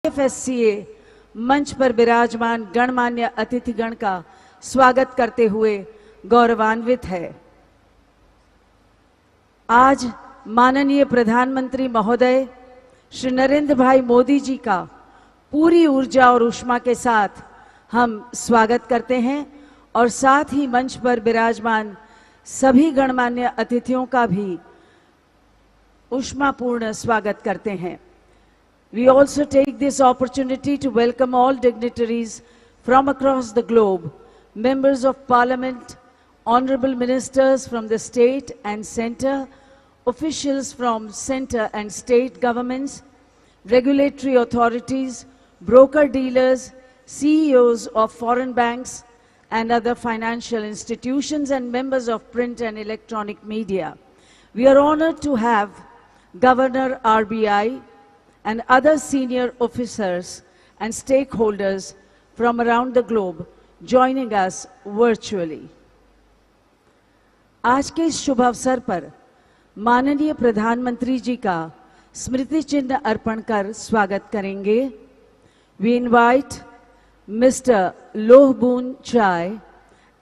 IFSCA मंच पर विराजमान गणमान्य अतिथिगण का स्वागत करते हुए गौरवान्वित है। आज माननीय प्रधानमंत्री महोदय श्री नरेंद्र भाई मोदी जी का पूरी ऊर्जा और ऊष्मा के साथ हम स्वागत करते हैं और साथ ही मंच पर विराजमान सभी गणमान्य अतिथियों का भी ऊष्मापूर्ण स्वागत करते हैं। We also take this opportunity to welcome all dignitaries from across the globe, members of parliament, honorable ministers from the state and center, officials from center and state governments, regulatory authorities, broker-dealers, CEOs of foreign banks and other financial institutions, and members of print and electronic media. We are honored to have Governor RBI and other senior officers and stakeholders from around the globe joining us virtually. आज के इस शुभ अवसर पर माननीय प्रधानमंत्री जी का स्मृति चिन्ह अर्पण कर स्वागत करेंगे। We invite Mr. Lohboon Chai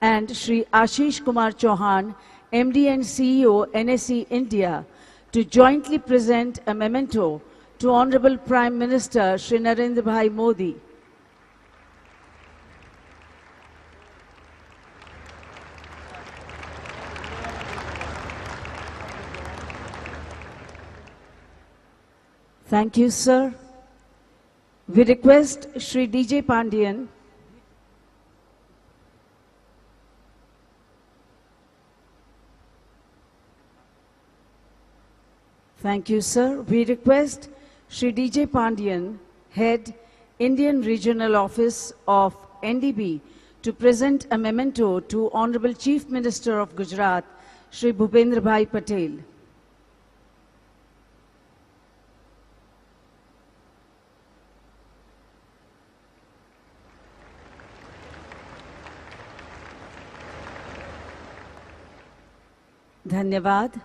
and Shri Ashish Kumar Chauhan, MD and CEO NSE India, to jointly present a memento to Honorable Prime Minister Shri Narendra Bhai Modi. Thank you, sir. We request Shri DJ Pandian Thank you, sir. We request Shri DJ Pandian, Head, Indian Regional Office of NDB, to present a memento to Honorable Chief Minister of Gujarat, Shri Bhupendra Bhai Patel. Dhanyavad.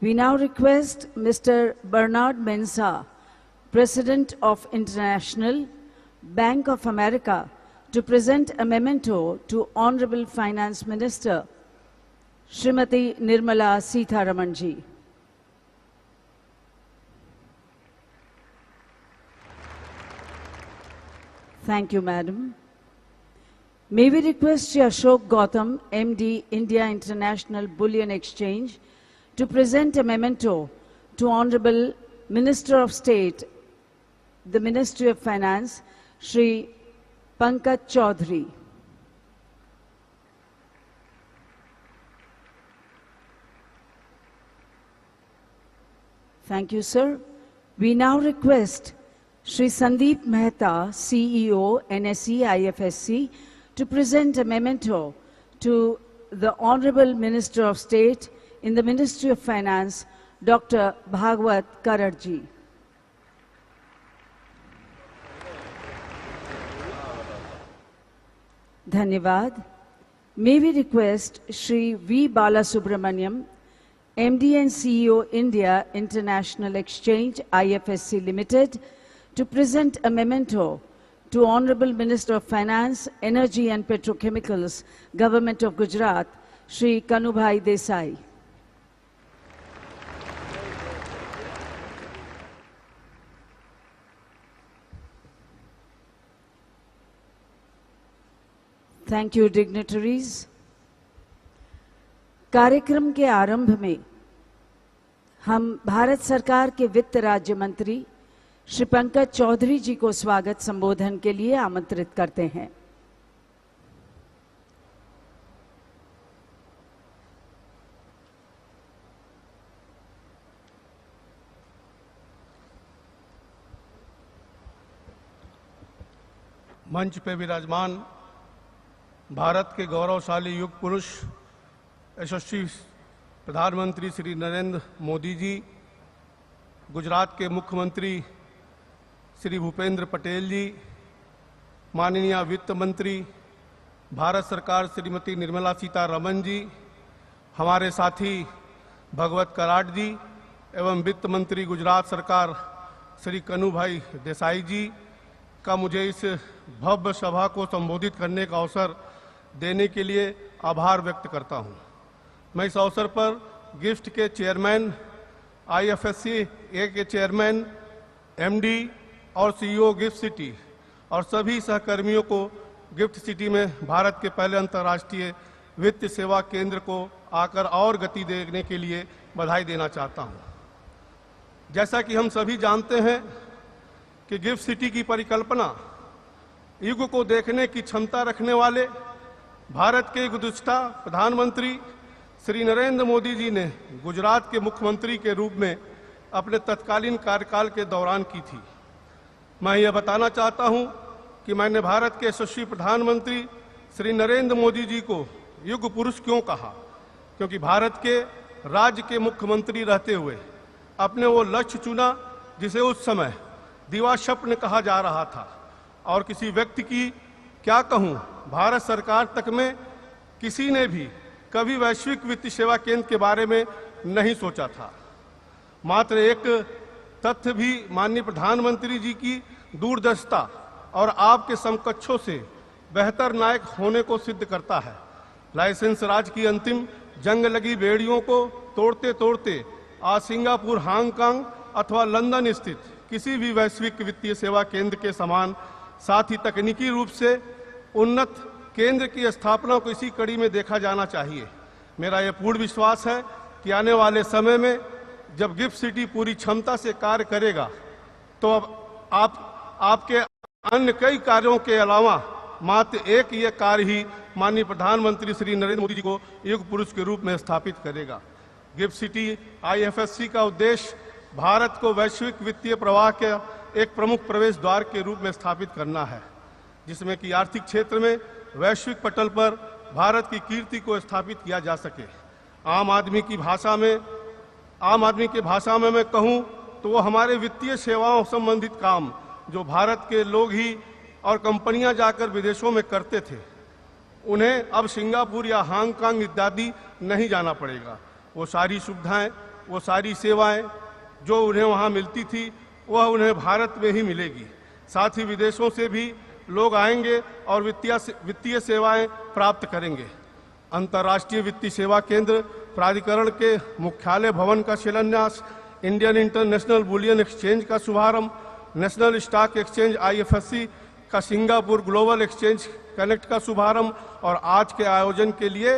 We now request Mr. Bernard Mensah, President of International Bank of America, to present a memento to Honorable Finance Minister Srimati Nirmala Sitharaman ji. Thank you, Madam. May we request Shri Ashok Gautam, MD, India International Bullion Exchange, to present a memento to Honorable Minister of State, the Ministry of Finance, Shri Pankaj Chaudhary. Thank you, sir. We now request Shri Sandeep Mehta, CEO, NSE IFSC, to present a memento to the Honorable Minister of State in the Ministry of Finance, Dr. Bhagwat Kararji. Dhanyavad. May we request Shri V. Balasubramaniam, MD and CEO, India International Exchange, IFSC Limited, to present a memento to Honorable Minister of Finance, Energy and Petrochemicals, Government of Gujarat, Shri Kanubhai Desai. Thank you, dignitaries. कार्यक्रम के आरंभ में हम भारत सरकार के वित्त राज्य मंत्री श्री पंकज चौधरी जी को स्वागत संबोधन के लिए आमंत्रित करते हैं। मंच पे विराजमान भारत के गौरवशाली युग पुरुष यशस्वी प्रधानमंत्री श्री नरेंद्र मोदी जी, गुजरात के मुख्यमंत्री श्री भूपेंद्र पटेल जी, माननीय वित्त मंत्री भारत सरकार श्रीमती निर्मला सीतारमन जी, हमारे साथी भगवत कराट जी एवं वित्त मंत्री गुजरात सरकार श्री कनुभाई देसाई जी, का मुझे इस भव्य सभा को संबोधित करने का अवसर देने के लिए आभार व्यक्त करता हूं। मैं इस अवसर पर गिफ्ट के चेयरमैन, IFSC ए के चेयरमैन, MD और CEO गिफ्ट सिटी और सभी सहकर्मियों को गिफ्ट सिटी में भारत के पहले अंतर्राष्ट्रीय वित्त सेवा केंद्र को आकर और गति देने के लिए बधाई देना चाहता हूं। जैसा कि हम सभी जानते हैं कि गिफ्ट सिटी की परिकल्पना युग को देखने की क्षमता रखने वाले भारत के गुज़श्ता प्रधानमंत्री श्री नरेंद्र मोदी जी ने गुजरात के मुख्यमंत्री के रूप में अपने तत्कालीन कार्यकाल के दौरान की थी। मैं यह बताना चाहता हूं कि मैंने भारत के यशस्वी प्रधानमंत्री श्री नरेंद्र मोदी जी को युग पुरुष क्यों कहा, क्योंकि भारत के राज्य के मुख्यमंत्री रहते हुए अपने वो लक्ष्य चुना जिसे उस समय दिवा स्वप्न कहा जा रहा था। और किसी व्यक्ति की क्या कहूं, भारत सरकार तक में किसी ने भी कभी वैश्विक वित्तीय सेवा केंद्र के बारे में नहीं सोचा था। मात्र एक तथ्य भी माननीय प्रधानमंत्री जी की दूरदर्शिता और आपके समकक्षों से बेहतर नायक होने को सिद्ध करता है। लाइसेंस राज की अंतिम जंग लगी बेड़ियों को तोड़ते तोड़ते आज सिंगापुर, हांगकांग अथवा लंदन स्थित किसी भी वैश्विक वित्तीय सेवा केंद्र के समान, साथ ही तकनीकी रूप से उन्नत केंद्र की स्थापना को इसी कड़ी में देखा जाना चाहिए। मेरा यह पूर्ण विश्वास है कि आने वाले समय में जब गिफ्ट सिटी पूरी क्षमता से कार्य करेगा तो अब आपके अन्य कई कार्यों के अलावा मात्र एक यह कार्य ही माननीय प्रधानमंत्री श्री नरेंद्र मोदी जी को युग पुरुष के रूप में स्थापित करेगा। गिफ्ट सिटी IFSC का उद्देश्य भारत को वैश्विक वित्तीय प्रवाह के एक प्रमुख प्रवेश द्वार के रूप में स्थापित करना है, जिसमें कि आर्थिक क्षेत्र में वैश्विक पटल पर भारत की कीर्ति को स्थापित किया जा सके। आम आदमी की भाषा में मैं कहूं तो वो हमारे वित्तीय सेवाओं संबंधित काम जो भारत के लोग ही और कंपनियां जाकर विदेशों में करते थे, उन्हें अब सिंगापुर या हांगकांग इत्यादि नहीं जाना पड़ेगा। वो सारी सुविधाएं, वो सारी सेवाएं जो उन्हें वहां मिलती थी वह उन्हें भारत में ही मिलेगी। साथ ही विदेशों से भी लोग आएंगे और वित्तीय सेवाएं प्राप्त करेंगे। अंतर्राष्ट्रीय वित्तीय सेवा केंद्र प्राधिकरण के मुख्यालय भवन का शिलान्यास, इंडियन इंटरनेशनल बुलियन एक्सचेंज का शुभारंभ, नेशनल स्टॉक एक्सचेंज IFSC का सिंगापुर ग्लोबल एक्सचेंज कनेक्ट का शुभारंभ और आज के आयोजन के लिए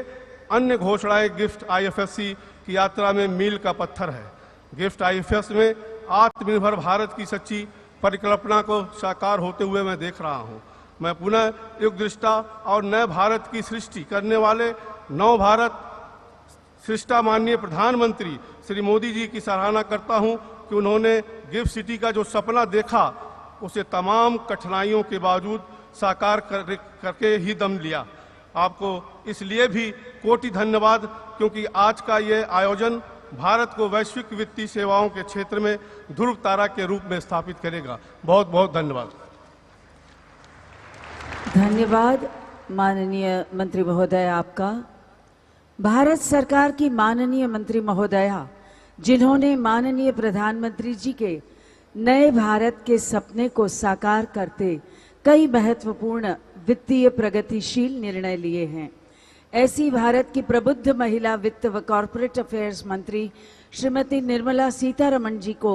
अन्य घोषणाएं गिफ्ट IFSC की यात्रा में मील का पत्थर है। गिफ्ट IFSC में आत्मनिर्भर भारत की सच्ची परिकल्पना को साकार होते हुए मैं देख रहा हूं। मैं पुनः युग दृष्टा और नए भारत की सृष्टि करने वाले नव भारत सृष्टा माननीय प्रधानमंत्री श्री मोदी जी की सराहना करता हूं कि उन्होंने गिफ्ट सिटी का जो सपना देखा उसे तमाम कठिनाइयों के बावजूद साकार करके ही दम लिया। आपको इसलिए भी कोटि धन्यवाद, क्योंकि आज का ये आयोजन भारत को वैश्विक वित्तीय सेवाओं के क्षेत्र में ध्रुव तारा के रूप में स्थापित करेगा। बहुत बहुत धन्यवाद। धन्यवाद माननीय मंत्री महोदय आपका। भारत सरकार की माननीय मंत्री महोदया, जिन्होंने माननीय प्रधानमंत्री जी के नए भारत के सपने को साकार करते कई महत्वपूर्ण वित्तीय प्रगतिशील निर्णय लिए हैं, ऐसी भारत की प्रबुद्ध महिला वित्त व कॉरपोरेट अफेयर्स मंत्री श्रीमती निर्मला सीतारमण जी को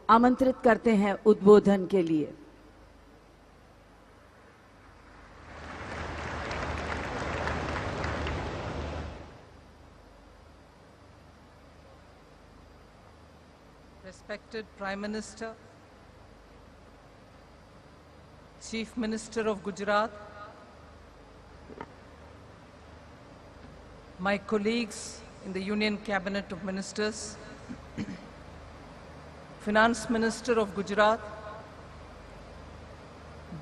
आमंत्रित करते हैं उद्बोधन के लिए। Respected Prime Minister, Chief Minister of Gujarat, my colleagues in the Union Cabinet of Ministers, Finance Minister of Gujarat,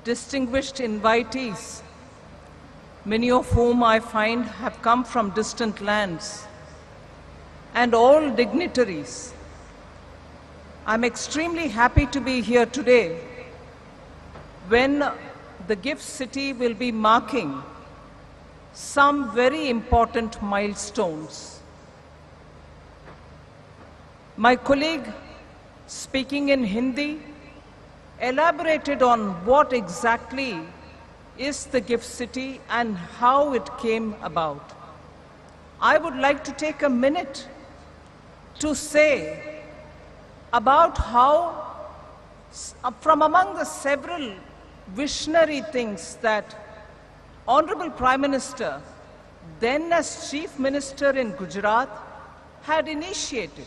distinguished invitees, many of whom I find have come from distant lands, and all dignitaries. I'm extremely happy to be here today when the Gift City will be marking some very important milestones. My colleague speaking in Hindi elaborated on what exactly is the Gift City and how it came about. I would like to take a minute to say about how, from among the several visionary things that Honorable Prime Minister, then as Chief Minister in Gujarat, had initiated.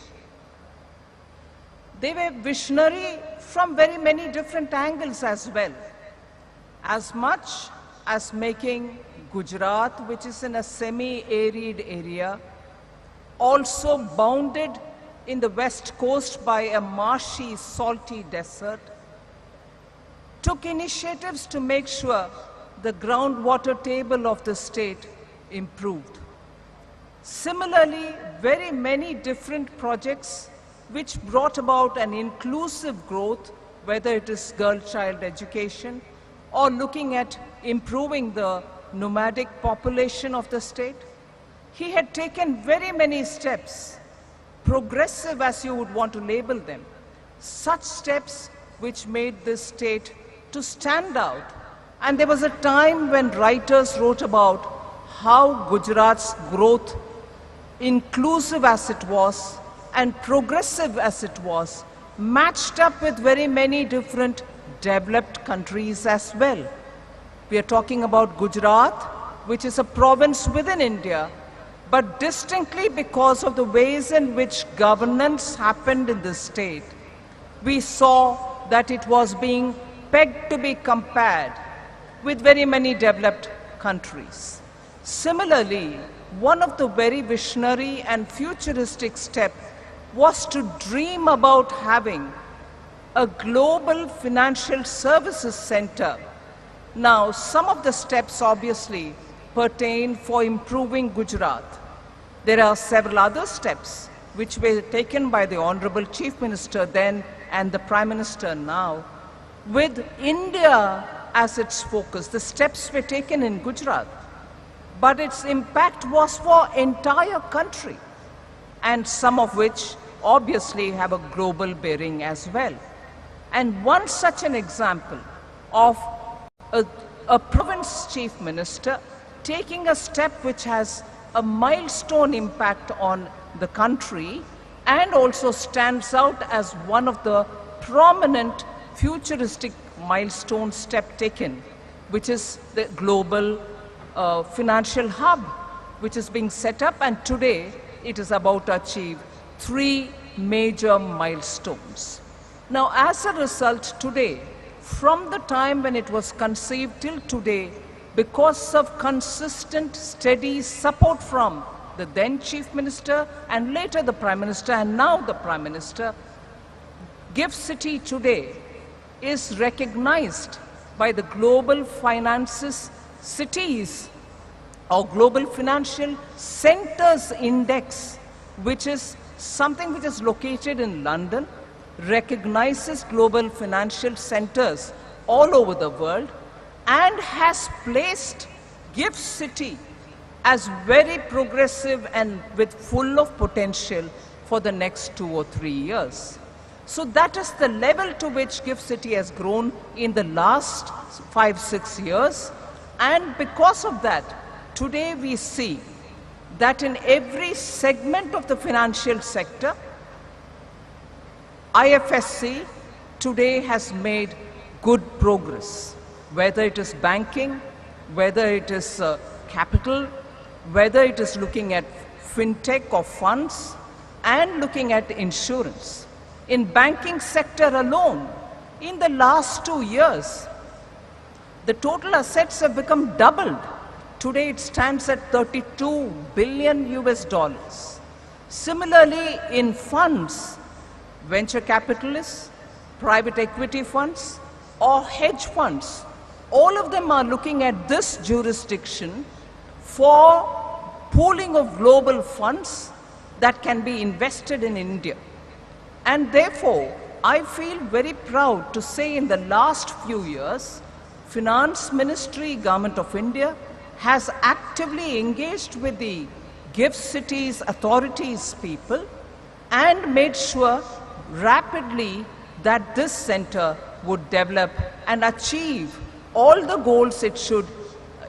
They were visionary from very many different angles as well, as much as making Gujarat, which is in a semi-arid area, also bounded in the west coast by a marshy, salty desert, took initiatives to make sure the groundwater table of the state improved. Similarly, very many different projects which brought about an inclusive growth, whether it is girl-child education or looking at improving the nomadic population of the state. He had taken very many steps, progressive as you would want to label them, such steps which made this state to stand out. And there was a time when writers wrote about how Gujarat's growth, inclusive as it was and progressive as it was, matched up with very many different developed countries as well. We are talking about Gujarat, which is a province within India, but distinctly because of the ways in which governance happened in this state, we saw that it was being pegged to be compared with very many developed countries. Similarly, one of the very visionary and futuristic steps was to dream about having a global financial services center. Now, some of the steps obviously pertain for improving Gujarat. There are several other steps which were taken by the Honorable Chief Minister then and the Prime Minister now, with India as its focus. The steps were taken in Gujarat, but its impact was for entire country, and some of which obviously have a global bearing as well. And one such an example of a province chief minister taking a step which has a milestone impact on the country and also stands out as one of the prominent futuristic milestone step taken, which is the global financial hub, which is being set up, and today it is about to achieve 3 major milestones. Now, as a result, today, from the time when it was conceived till today, because of consistent, steady support from the then Chief Minister and later the Prime Minister and now the Prime Minister, Gift City today is recognized by the Global Finances Cities or Global Financial Centers Index, which is something which is located in London, recognizes global financial centers all over the world and has placed Gift City as very progressive and with full of potential for the next 2 or 3 years. So that is the level to which Gift City has grown in the last 5-6 years, and because of that, today we see that in every segment of the financial sector, IFSC today has made good progress, whether it is banking, whether it is capital, whether it is looking at fintech or funds, and looking at insurance. In banking sector alone, in the last 2 years, the total assets have become doubled. Today it stands at $32 billion US. Similarly, in funds, venture capitalists, private equity funds, or hedge funds, all of them are looking at this jurisdiction for pooling of global funds that can be invested in India. And therefore, I feel very proud to say in the last few years, Finance Ministry, Government of India, has actively engaged with the Gift City's authorities people and made sure rapidly that this center would develop and achieve all the goals it should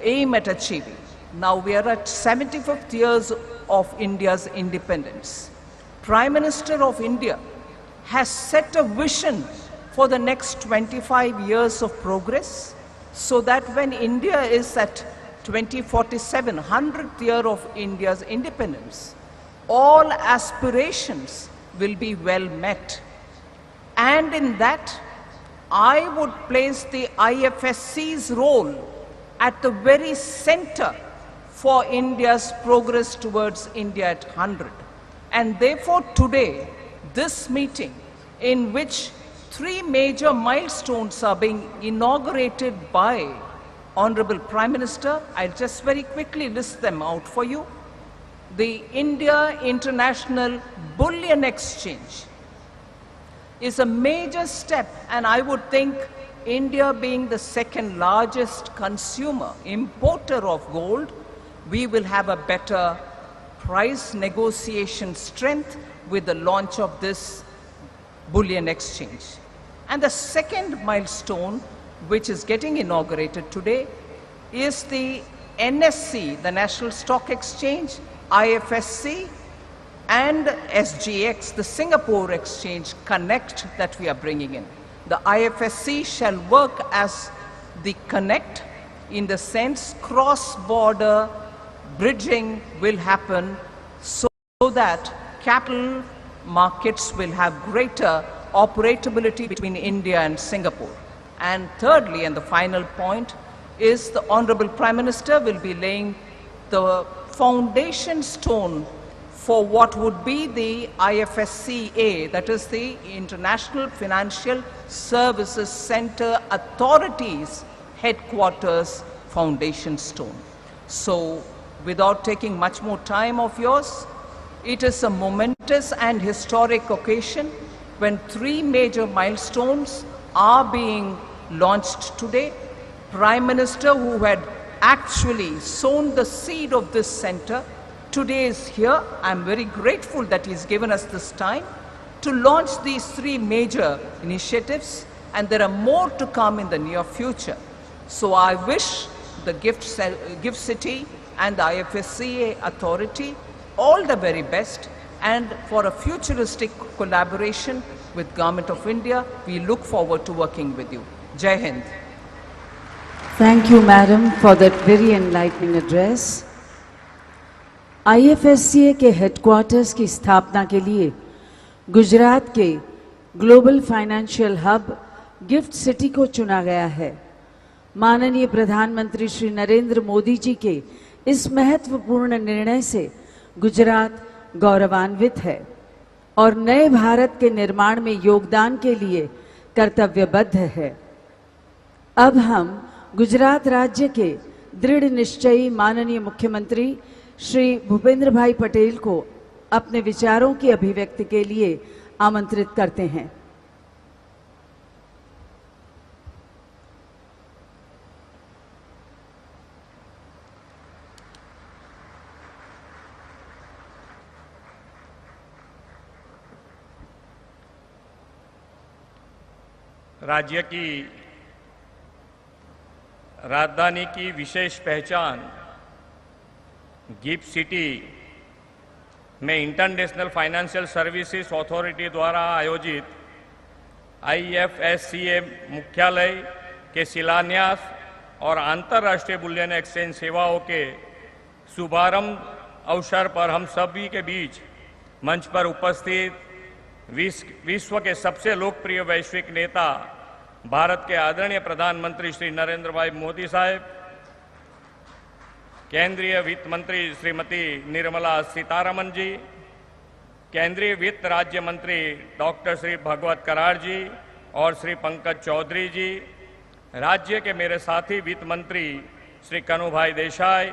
aim at achieving. Now we are at 75th years of India's independence. Prime Minister of India has set a vision for the next 25 years of progress, so that when India is at 2047, 100th year of India's independence, all aspirations will be well met. And in that, I would place the IFSC's role at the very center for India's progress towards India at 100. And therefore today, this meeting, in which 3 major milestones are being inaugurated by Honorable Prime Minister, I'll just very quickly list them out for you. The India International Bullion Exchange is a major step, and I would think India being the second largest consumer, importer of gold, we will have a better price negotiation strength with the launch of this bullion exchange. And the second milestone, which is getting inaugurated today, is the NSE, the National Stock Exchange, IFSC, and SGX, the Singapore Exchange Connect that we are bringing in. The IFSC shall work as the connect, in the sense cross-border bridging will happen so that capital markets will have greater operability between India and Singapore. And thirdly, and the final point, is the Honorable Prime Minister will be laying the foundation stone for what would be the IFSCA, that is the International Financial Services Center Authority's headquarters foundation stone. So, without taking much more time of yours, it is a momentous and historic occasion when 3 major milestones are being launched today. Prime Minister, who had actually sown the seed of this center, today is here. I'm very grateful that he's given us this time to launch these 3 major initiatives, and there are more to come in the near future. So I wish the Gift City and the IFSCA authority all the very best, and for a futuristic collaboration with Government of India, we look forward to working with you. Jai Hind. Thank you, Madam, for that very enlightening address. IFSCA के headquarters की स्थापना के लिए गुजरात के global financial hub gift city को चुना गया है। माननीय प्रधानमंत्री श्री नरेंद्र मोदी जी के इस महत्वपूर्ण निर्णय से गुजरात गौरवान्वित है और नए भारत के निर्माण में योगदान के लिए कर्तव्यबद्ध है। अब हम गुजरात राज्य के दृढ़ निश्चयी माननीय मुख्यमंत्री श्री भूपेंद्र भाई पटेल को अपने विचारों की अभिव्यक्ति के लिए आमंत्रित करते हैं। राज्य की राजधानी की विशेष पहचान गिफ्ट सिटी में इंटरनेशनल फाइनेंशियल सर्विसेज अथॉरिटी द्वारा आयोजित IFSCA मुख्यालय के शिलान्यास और अंतर्राष्ट्रीय बुलियन एक्सचेंज सेवाओं के शुभारंभ अवसर पर हम सभी के बीच मंच पर उपस्थित विश्व के सबसे लोकप्रिय वैश्विक नेता भारत के आदरणीय प्रधानमंत्री श्री नरेंद्र भाई मोदी साहब, केंद्रीय वित्त मंत्री श्रीमती निर्मला सीतारमण जी, केंद्रीय वित्त राज्य मंत्री डॉक्टर श्री भगवत कराड़ जी और श्री पंकज चौधरी जी, राज्य के मेरे साथी वित्त मंत्री श्री कनुभाई देसाई,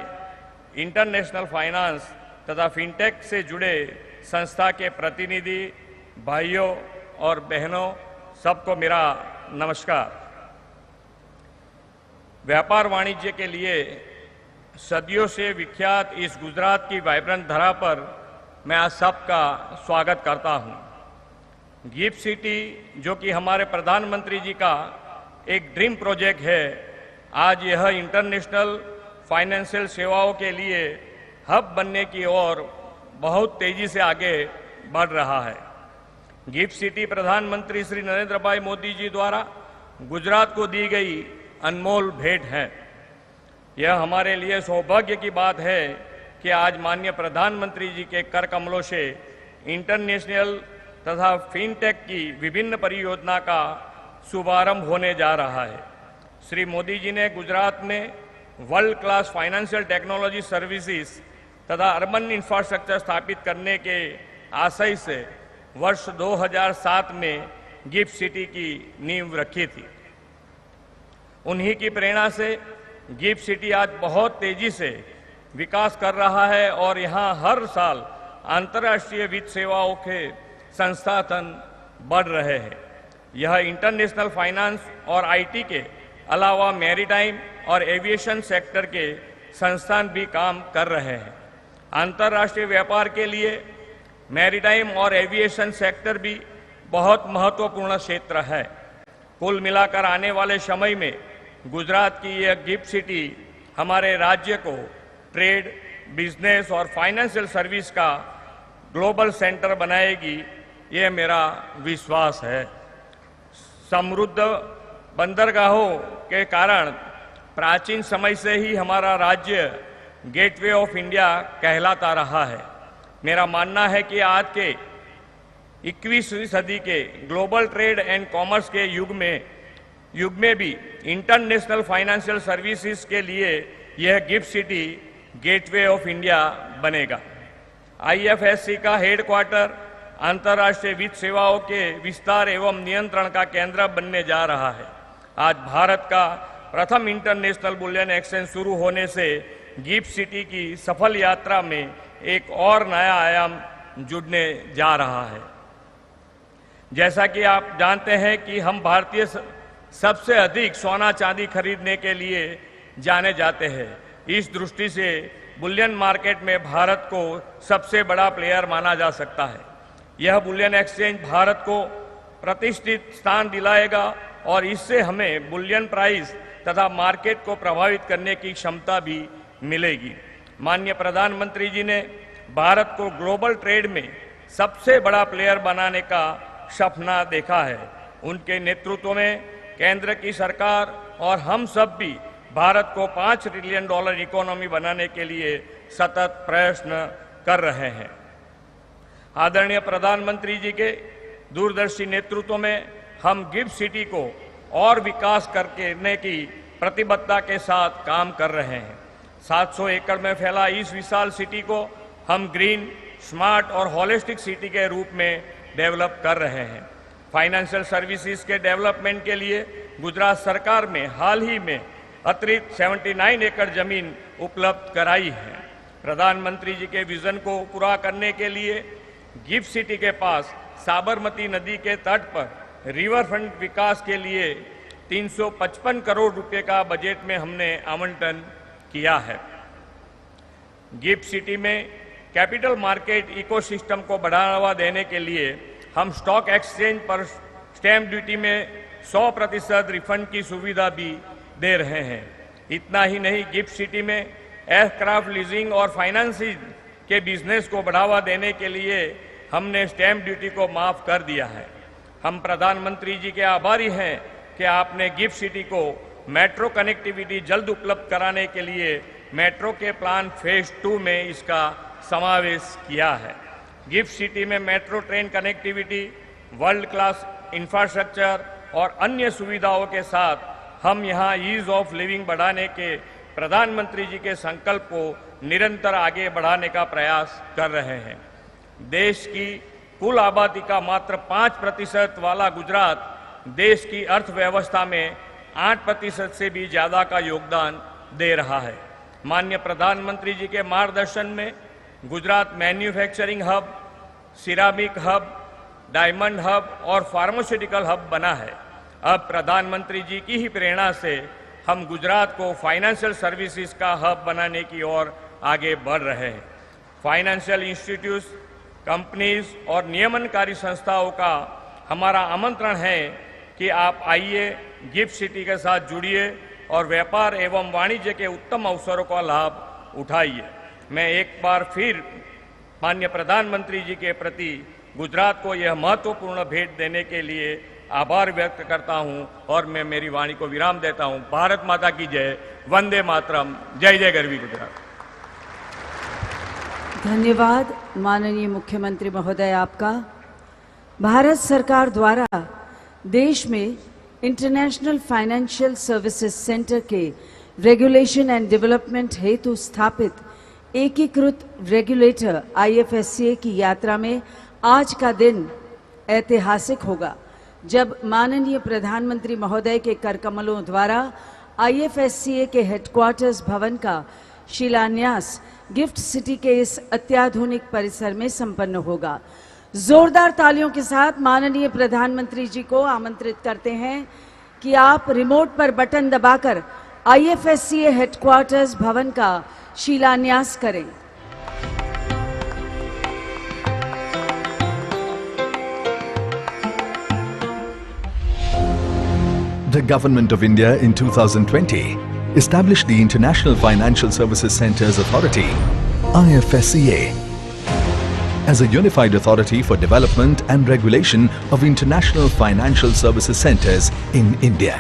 इंटरनेशनल फाइनेंस तथा फिनटेक से जुड़े संस्था के प्रतिनिधि भाइयों और बहनों, सबको मेरा नमस्कार। व्यापार वाणिज्य के लिए सदियों से विख्यात इस गुजरात की वाइब्रेंट धरा पर मैं आज सबका स्वागत करता हूं। गिफ्ट सिटी जो कि हमारे प्रधानमंत्री जी का एक ड्रीम प्रोजेक्ट है, आज यह इंटरनेशनल फाइनेंशियल सेवाओं के लिए हब बनने की ओर बहुत तेजी से आगे बढ़ रहा है। गिफ्ट सिटी प्रधानमंत्री श्री नरेंद्र भाई मोदी जी द्वारा गुजरात को दी गई अनमोल भेंट है। यह हमारे लिए सौभाग्य की बात है कि आज माननीय प्रधानमंत्री जी के कर कमलों से इंटरनेशनल तथा फिनटेक की विभिन्न परियोजना का शुभारंभ होने जा रहा है। श्री मोदी जी ने गुजरात में world class financial technology services तथा अर्बन इंफ्रास्ट्रक्चर स्थापित करने के आशय से वर्ष 2007 में गिफ्ट सिटी की नींव रखी थी। उन्हीं की प्रेरणा से गिफ्ट सिटी आज बहुत तेजी से विकास कर रहा है और यहाँ हर साल अंतर्राष्ट्रीय वित्त सेवाओं के संस्थान बढ़ रहे हैं। यह इंटरनेशनल फाइनेंस और आईटी के अलावा मैरीटाइम और एविएशन सेक्टर के संस्थान भी काम कर रहे हैं। अंतर्राष्ट्रीय व्यापार के लिए मैरीटाइम और एविएशन सेक्टर भी बहुत महत्वपूर्ण क्षेत्र है। कुल मिलाकर आने वाले समय में गुजरात की यह गिफ्ट सिटी हमारे राज्य को ट्रेड, बिजनेस और फाइनेंशियल सर्विस का ग्लोबल सेंटर बनाएगी, ये मेरा विश्वास है। समृद्ध बंदरगाहों के कारण प्राचीन समय से ही हमारा राज्य गेटवे ऑफ इंडिया कहलाता रहा है। मेरा मानना है कि आज के 21वीं सदी के ग्लोबल ट्रेड एंड कॉमर्स के युग में भी इंटरनेशनल फाइनेंशियल सर्विसेज के लिए यह gift city gateway of India बनेगा। आईएफएससी का हेडक्वार्टर अंतर्राष्ट्रीय वित्त सेवाओं के विस्तार एवं नियंत्रण का केंद्र बनने जा रहा है। आज भारत का प्रथम इंटरनेशनल बुलियन एक्सचेंज शुरू होने से गिफ्ट सिटी की सफल यात्रा में एक और नया आयाम जुड़ने जा रहा है। जैसा कि आप जानते हैं कि हम भारतीय सबसे अधिक सोना चांदी खरीदने के लिए जाने जाते हैं। इस दृष्टि से बुलियन मार्केट में भारत को सबसे बड़ा प्लेयर माना जा सकता है। यह बुलियन एक्सचेंज भारत को प्रतिष्ठित स्थान दिलाएगा और इससे हमें बुलियन प्राइस तथा मार्केट को प्रभावित करने की क्षमता भी मिलेगी। माननीय प्रधानमंत्री जी ने भारत को ग्लोबल ट्रेड में सबसे बड़ा प्लेयर बनाने का सपना देखा है। उनके नेतृत्व में केंद्र की सरकार और हम सब भी भारत को $5 ट्रिलियन इकोनॉमी बनाने के लिए सतत प्रयत्न कर रहे हैं। आदरणीय प्रधानमंत्री जी के दूरदर्शी नेतृत्व में हम गिफ्ट सिटी को और विकास करने की प्रतिबद्धता के साथ काम कर रहे हैं। 700 एकड़ में फैला इस विशाल सिटी को हम ग्रीन, स्मार्ट और होलिस्टिक सिटी के रूप में डेवलप कर रहे हैं। फाइनेंशियल सर्विसेज के डेवलपमेंट के लिए गुजरात सरकार में हाल ही में अतिरिक्त 79 एकड़ जमीन उपलब्ध कराई है। प्रधानमंत्री जी के विजन को पूरा करने के लिए गिफ्ट सिटी के पास साबरमती नदी के तट पर रिवर फ्रंट विकास के लिए 355 करोड़ रुपए का बजट में हमने आवंटन किया है। गिफ्ट सिटी में कैपिटल मार्केट इकोसिस्टम को बढ़ावा देने के लिए हम स्टॉक एक्सचेंज पर स्टैंप ड्यूटी में 100% रिफंड की सुविधा भी दे रहे हैं। इतना ही नहीं, गिफ्ट सिटी में एयरक्राफ्ट लीजिंग और फाइनेंसिंग के बिजनेस को बढ़ावा देने के लिए हमने स्टैंप ड्यूटी को माफ कर दिया है। हम प्रधानमंत्री जी के आभारी हैं कि आपने गिफ्ट सिटी को मेट्रो कनेक्टिविटी जल्द उपलब्ध कराने के लिए मेट्रो के प्लान फेज 2 में इसका समावेश किया है। गिफ्ट सिटी में metro train connectivity, world class infrastructure और अन्य सुविधाओं के साथ हम यहाँ ईज ऑफ लिविंग बढ़ाने के प्रधानमंत्री जी के संकल्प को निरंतर आगे बढ़ाने का प्रयास कर रहे हैं। देश की कुल आबादी का मात्र 5% वाला गुजरात देश की अर्थव्यवस्था में 8% से भी ज्यादा का योगदान दे रहा है। माननीय प्रधानमंत्री जी के मार्गदर्शन में Gujarat manufacturing hub, ceramic hub, diamond hub और फार्मास्यूटिकल हब बना है। अब प्रधानमंत्री जी की ही प्रेरणा से हम गुजरात को फाइनेंशियल सर्विसेज का हब बनाने की ओर आगे बढ़ रहे हैं। फाइनेंशियल इंस्टीट्यूट्स, कंपनीज और नियमनकारी संस्थाओं का हमारा आमंत्रण है कि आप आइए, गिफ्ट सिटी के साथ जुड़िए और व्यापार एवं वाणिज्य के उत्तम अवसरों का लाभ उठाइए। मैं एक बार फिर माननीय प्रधानमंत्री जी के प्रति गुजरात को यह महत्वपूर्ण भेंट देने के लिए आभार व्यक्त करता हूं और मैं मेरी वाणी को विराम देता हूं। भारत माता की जय, वंदे मातरम, जय जय गरवी गुजरात। धन्यवाद माननीय मुख्यमंत्री महोदय आपका। भारत सरकार द्वारा देश में इंटरनेशनल फाइनेंशियल सर्विसेज सेंटर के रेगुलेशन एंड डेवलपमेंट हेतु स्थापित एकीकृत रेगुलेटर IFSCA की यात्रा में आज का दिन ऐतिहासिक होगा, जब माननीय प्रधानमंत्री महोदय के करकमलों द्वारा IFSCA के हेडक्वार्टर्स भवन का शिलान्यास गिफ्ट सिटी के इस अत्याधुनिक परिसर में संपन्न होगा। जोरदार तालियों के साथ माननीय प्रधानमंत्री जी को आमंत्रित करते हैं कि आप रिमोट पर बटन दबाकर IFSCA हेडक्वार्टर्स भवन का शिलान्यास करें। The Government of India in 2020 established the International Financial Services Centres Authority, IFSCA, as a unified authority for development and regulation of international financial services centres in India.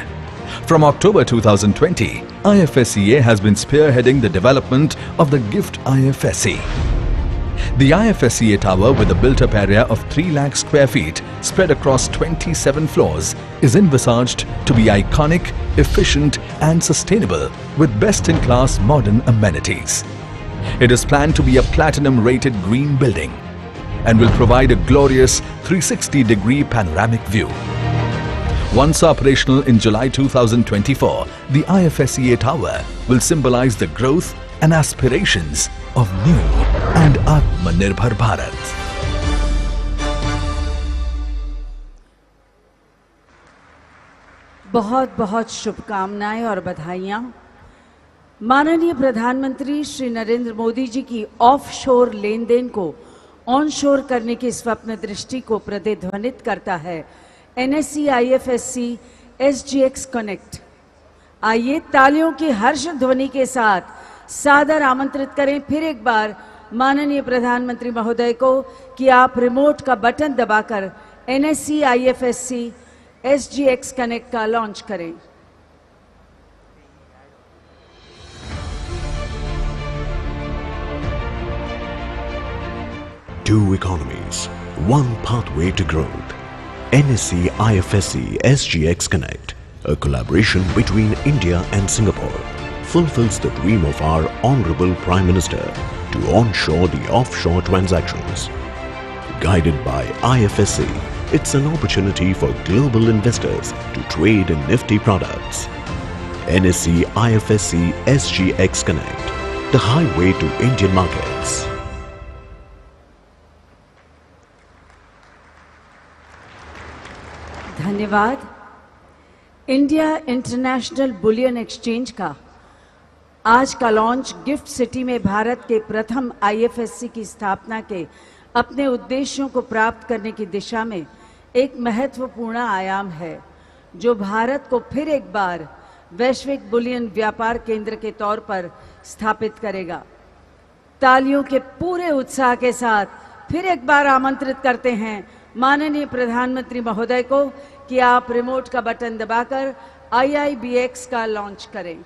From October 2020, IFSCA has been spearheading the development of the GIFT IFSC. The IFSCA tower, with a built-up area of 3 lakh square feet spread across 27 floors, is envisaged to be iconic, efficient and sustainable with best-in-class modern amenities. It is planned to be a platinum-rated green building and will provide a glorious 360-degree panoramic view. Once operational in July 2024, the IFSCA tower will symbolize the growth and aspirations of new and Atmanirbhar Bharat. बहुत बहुत शुभकामनाएं और बधाइयां। माननीय प्रधानमंत्री श्री नरेंद्र मोदी जी की offshore लेन then को onshore करने की स्वप्न दृष्टि को प्रतिध्वनित करता है NSE IFSC SGX कनेक्ट। आइए तालियों की हर्ष ध्वनि के साथ सादर आमंत्रित करें फिर एक बार माननीय प्रधानमंत्री महोदय को कि आप रिमोट का बटन दबाकर NSE IFSC SGX कनेक्ट का लॉन्च करें। Two economies, one pathway to growth. NSE IFSC SGX Connect, a collaboration between India and Singapore, fulfills the dream of our Honorable Prime Minister to onshore the offshore transactions. Guided by IFSC, it's an opportunity for global investors to trade in nifty products. NSE IFSC SGX Connect, the highway to Indian markets. धन्यवाद। India international bullion exchange का आज का launch gift city में भारत के प्रथम IFSC की स्थापना के अपने उद्देश्यों को प्राप्त करने की दिशा में एक महत्वपूर्ण आयाम है, जो भारत को फिर एक बार वैश्विक बुलियन व्यापार केंद्र के तौर पर स्थापित करेगा। तालियों के पूरे उत्साह के साथ फिर एक बार आमंत्रित करते हैं माननीय प्रधानमंत्री महोदय को कि आप रिमोट का बटन दबाकर IIBX का लॉन्च करें।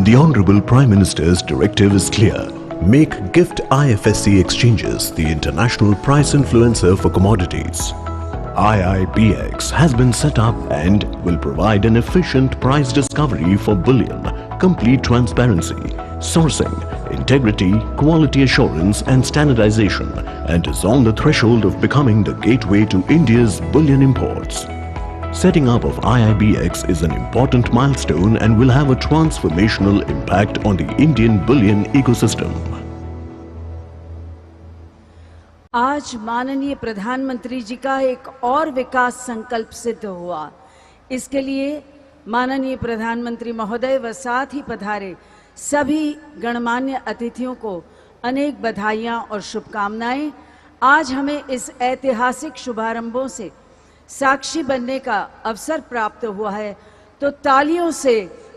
The Honorable Prime Minister's directive is clear. Make GIFT IFSC exchanges the international price influencer for commodities. IIBX has been set up and will provide an efficient price discovery for bullion, complete transparency, sourcing, integrity, quality assurance and standardization, and is on the threshold of becoming the gateway to India's bullion imports. Setting up of IIBX is an important milestone and will have a transformational impact on the Indian bullion ecosystem. आज माननीय प्रधानमंत्री जी का एक और विकास संकल्प सिद्ध हुआ। इसके लिए माननीय प्रधानमंत्री महोदय व साथ ही पधारे सभी गणमान्य अतिथियों को अनेक बधाइयां और शुभकामनाएं। आज हमें इस ऐतिहासिक शुभारंभों से साक्षी बनने का अवसर प्राप्त हुआ है, तो तालियों से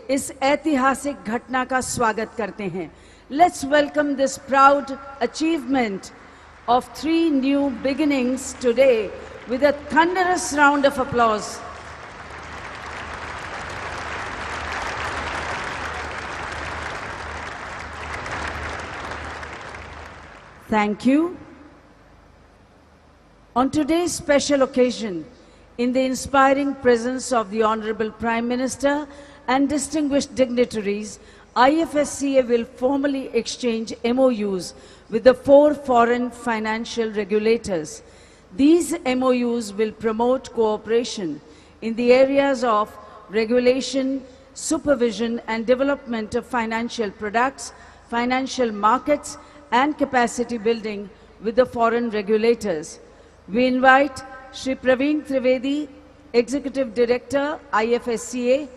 इस ऐतिहासिक घटना का स्वागत करते हैं। Let's welcome this proud achievement of 3 new beginnings today with a thunderous round of applause. Thank you. On today's special occasion, in the inspiring presence of the Honorable Prime Minister and distinguished dignitaries, IFSCA will formally exchange MOUs with the 4 foreign financial regulators. These MOUs will promote cooperation in the areas of regulation, supervision and development of financial products, financial markets and capacity building with the foreign regulators. We invite Shri Praveen Trivedi, Executive Director, IFSCA,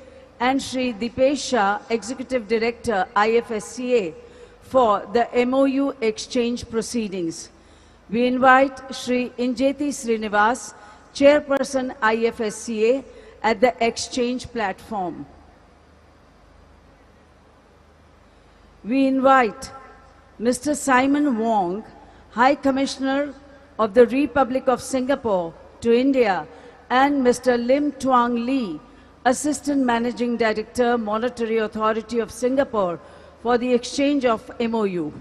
and Shri Dipesh Shah, Executive Director, IFSCA, for the MOU exchange proceedings. We invite Shri Injeti Srinivas, Chairperson, IFSCA, at the exchange platform. We invite Mr. Simon Wong, High Commissioner of the Republic of Singapore to India, and Mr. Lim Tuang Lee, Assistant Managing Director, Monetary Authority of Singapore, for the exchange of MOU.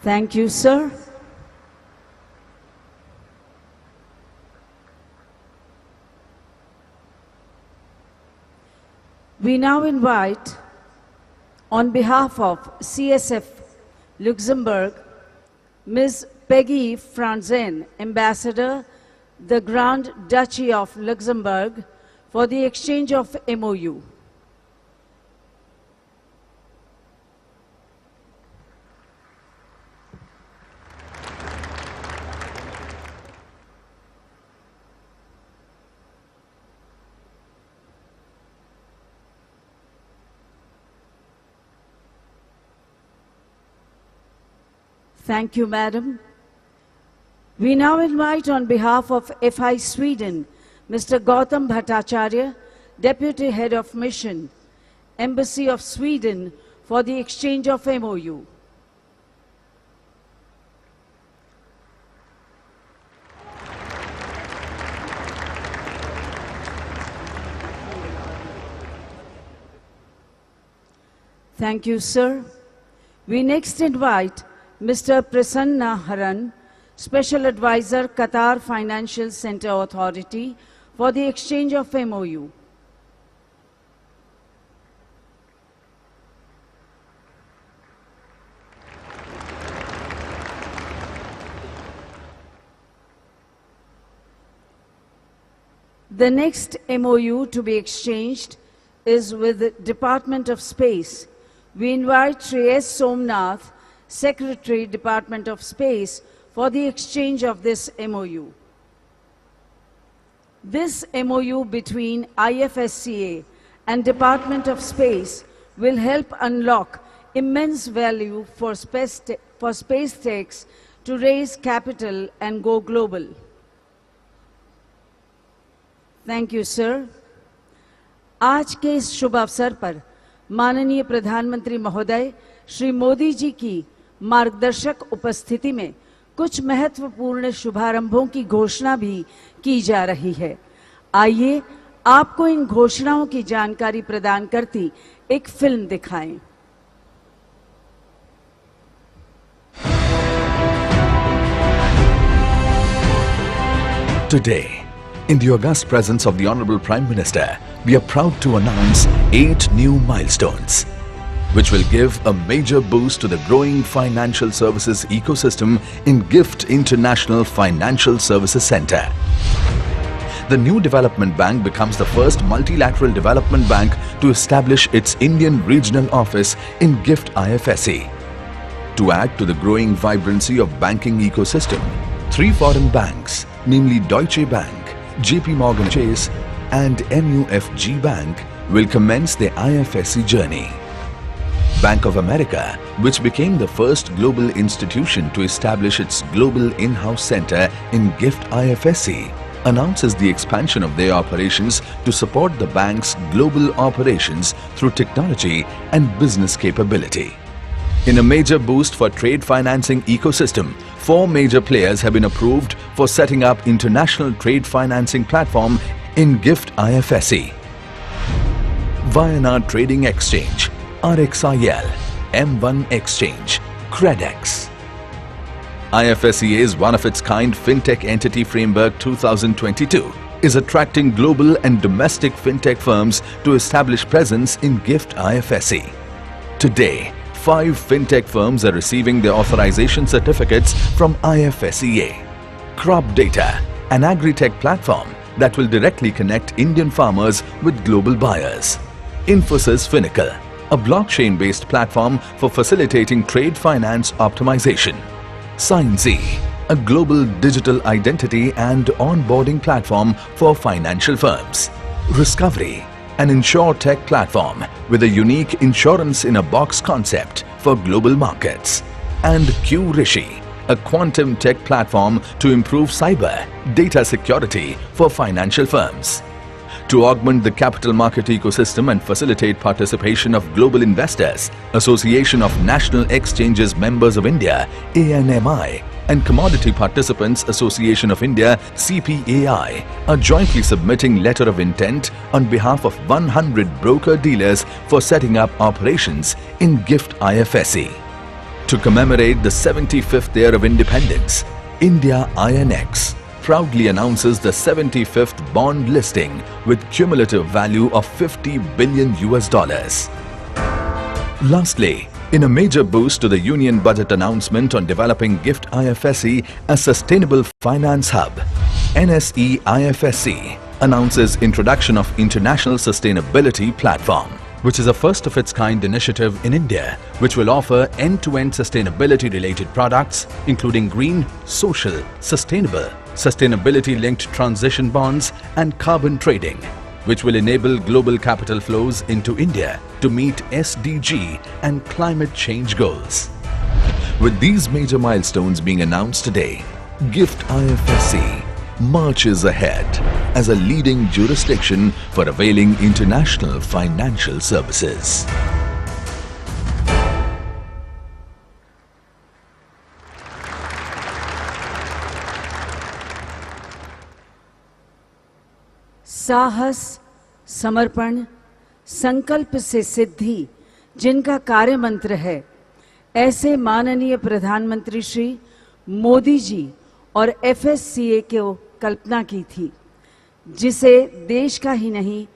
Thank you, sir. We now invite, on behalf of CSF Luxembourg, Ms. Peggy Franzen, Ambassador, the Grand Duchy of Luxembourg, for the exchange of MOU. Thank you, Madam. We now invite, on behalf of FI Sweden, Mr. Gautam Bhattacharya, Deputy Head of Mission, Embassy of Sweden, for the exchange of MOU. Thank you, sir. We next invite Mr. Prasanna Haran, Special Advisor, Qatar Financial Center Authority, for the exchange of MOU. The next MOU to be exchanged is with the Department of Space. We invite Shri S. Somnath, Secretary, Department of Space, for the exchange of this MOU. This MOU between IFSCA and Department of Space will help unlock immense value for space techs to raise capital and go global. Thank you, sir. आज के इस शुभ अवसर पर माननीय प्रधानमंत्री महोदय श्री मोदी जी की मार्गदर्शक उपस्थिति में कुछ महत्वपूर्ण शुभारंभों की घोषणा भी की जा रही है। आइए आपको इन घोषणाओं की जानकारी प्रदान करती एक फिल्म दिखाएं। Today, in the august presence of the Honorable Prime Minister, we are proud to announce 8 new milestones, which will give a major boost to the growing financial services ecosystem in GIFT International Financial Services Centre. the new development bank becomes the first multilateral development bank to establish its Indian regional office in GIFT IFSC. To add to the growing vibrancy of banking ecosystem, 3 foreign banks, namely Deutsche Bank, JP Morgan Chase and MUFG Bank, will commence their IFSC journey. Bank of America, which became the first global institution to establish its global in-house center in GIFT IFSC, announces the expansion of their operations to support the bank's global operations through technology and business capability. In a major boost for trade financing ecosystem, 4 major players have been approved for setting up international trade financing platform in GIFT IFSC. Viana Trading Exchange, RXIL, M1 Exchange, Credex. IFSCA is one of its kind Fintech Entity Framework 2022 is attracting global and domestic fintech firms to establish presence in GIFT IFSC. Today, 5 fintech firms are receiving their authorization certificates from IFSCA. Crop Data, an agri-tech platform that will directly connect Indian farmers with global buyers. Infosys Finacle, a blockchain-based platform for facilitating trade finance optimization. SignZ, a global digital identity and onboarding platform for financial firms. Riskovery, an insure-tech platform with a unique insurance-in-a-box concept for global markets. And Q-Rishi, a quantum tech platform to improve cyber data security for financial firms. To augment the capital market ecosystem and facilitate participation of global investors, Association of National Exchanges Members of India (ANMI) and Commodity Participants Association of India (CPAI) are jointly submitting letter of intent on behalf of 100 broker-dealers for setting up operations in GIFT IFSC. To commemorate the 75th year of independence, India INX proudly announces the 75th bond listing with cumulative value of $50 billion. Lastly, in a major boost to the Union Budget announcement on developing GIFT IFSC as Sustainable Finance Hub, NSE IFSC announces introduction of International Sustainability Platform, which is a first-of-its-kind initiative in India, which will offer end-to-end sustainability-related products, including green, social, sustainable, sustainability-linked transition bonds and carbon trading, which will enable global capital flows into India to meet SDG and climate change goals. With these major milestones being announced today, GIFT IFSC marches ahead as a leading jurisdiction for availing international financial services. साहस, समर्पण, संकल्प से सिद्धि जिनका कार्य मंत्र है, ऐसे माननीय प्रधानमंत्री श्री मोदी जी और FSCA को कल्पना की थी, जिसे देश का ही नहीं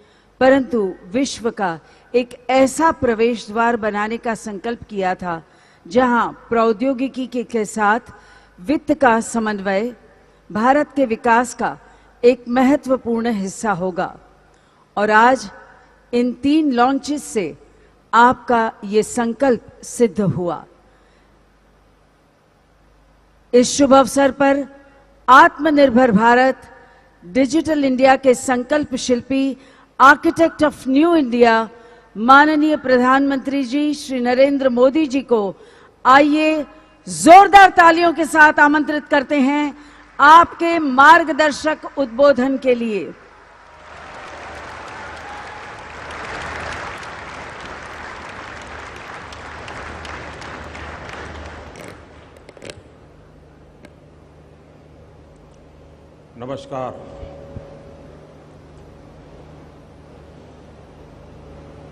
परंतु विश्व का एक ऐसा प्रवेश द्वार बनाने का संकल्प किया था, जहां प्रौद्योगिकी के साथ वित्त का समन्वय भारत के विकास का एक महत्वपूर्ण हिस्सा होगा। और आज इन 3 लॉन्चेस से आपका ये संकल्प सिद्ध हुआ। इस शुभ अवसर पर आत्मनिर्भर भारत, डिजिटल इंडिया के संकल्प शिल्पी, आर्किटेक्ट ऑफ न्यू इंडिया माननीय प्रधानमंत्री जी श्री नरेंद्र मोदी जी को आइए जोरदार तालियों के साथ आमंत्रित करते हैं आपके मार्गदर्शक उद्बोधन के लिए। नमस्कार।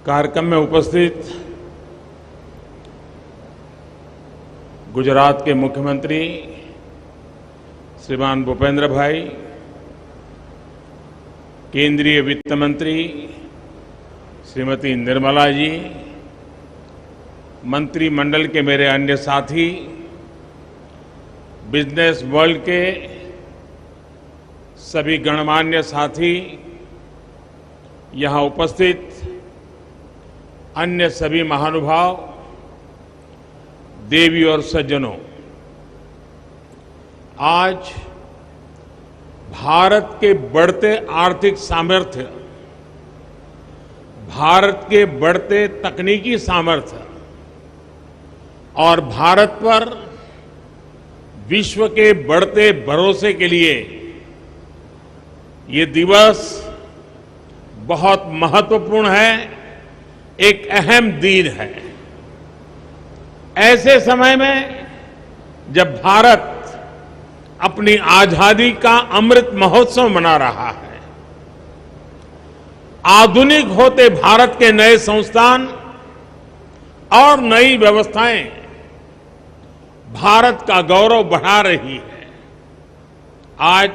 कार्यक्रम में उपस्थित गुजरात के मुख्यमंत्री श्रीमान भूपेंद्र भाई, केंद्रीय वित्त मंत्री श्रीमती निर्मला जी, मंत्रिमंडल के मेरे अन्य साथी, बिजनेस वर्ल्ड के सभी गणमान्य साथी, यहाँ उपस्थित अन्य सभी महानुभाव, देवी और सज्जनों, आज भारत के बढ़ते आर्थिक सामर्थ्य, भारत के बढ़ते तकनीकी सामर्थ्य और भारत पर विश्व के बढ़ते भरोसे के लिए ये दिवस बहुत महत्वपूर्ण है, एक अहम दिन है। ऐसे समय में जब भारत अपनी आजादी का अमृत महोत्सव मना रहा है, आधुनिक होते भारत के नए संस्थान और नई व्यवस्थाएं भारत का गौरव बढ़ा रही है। आज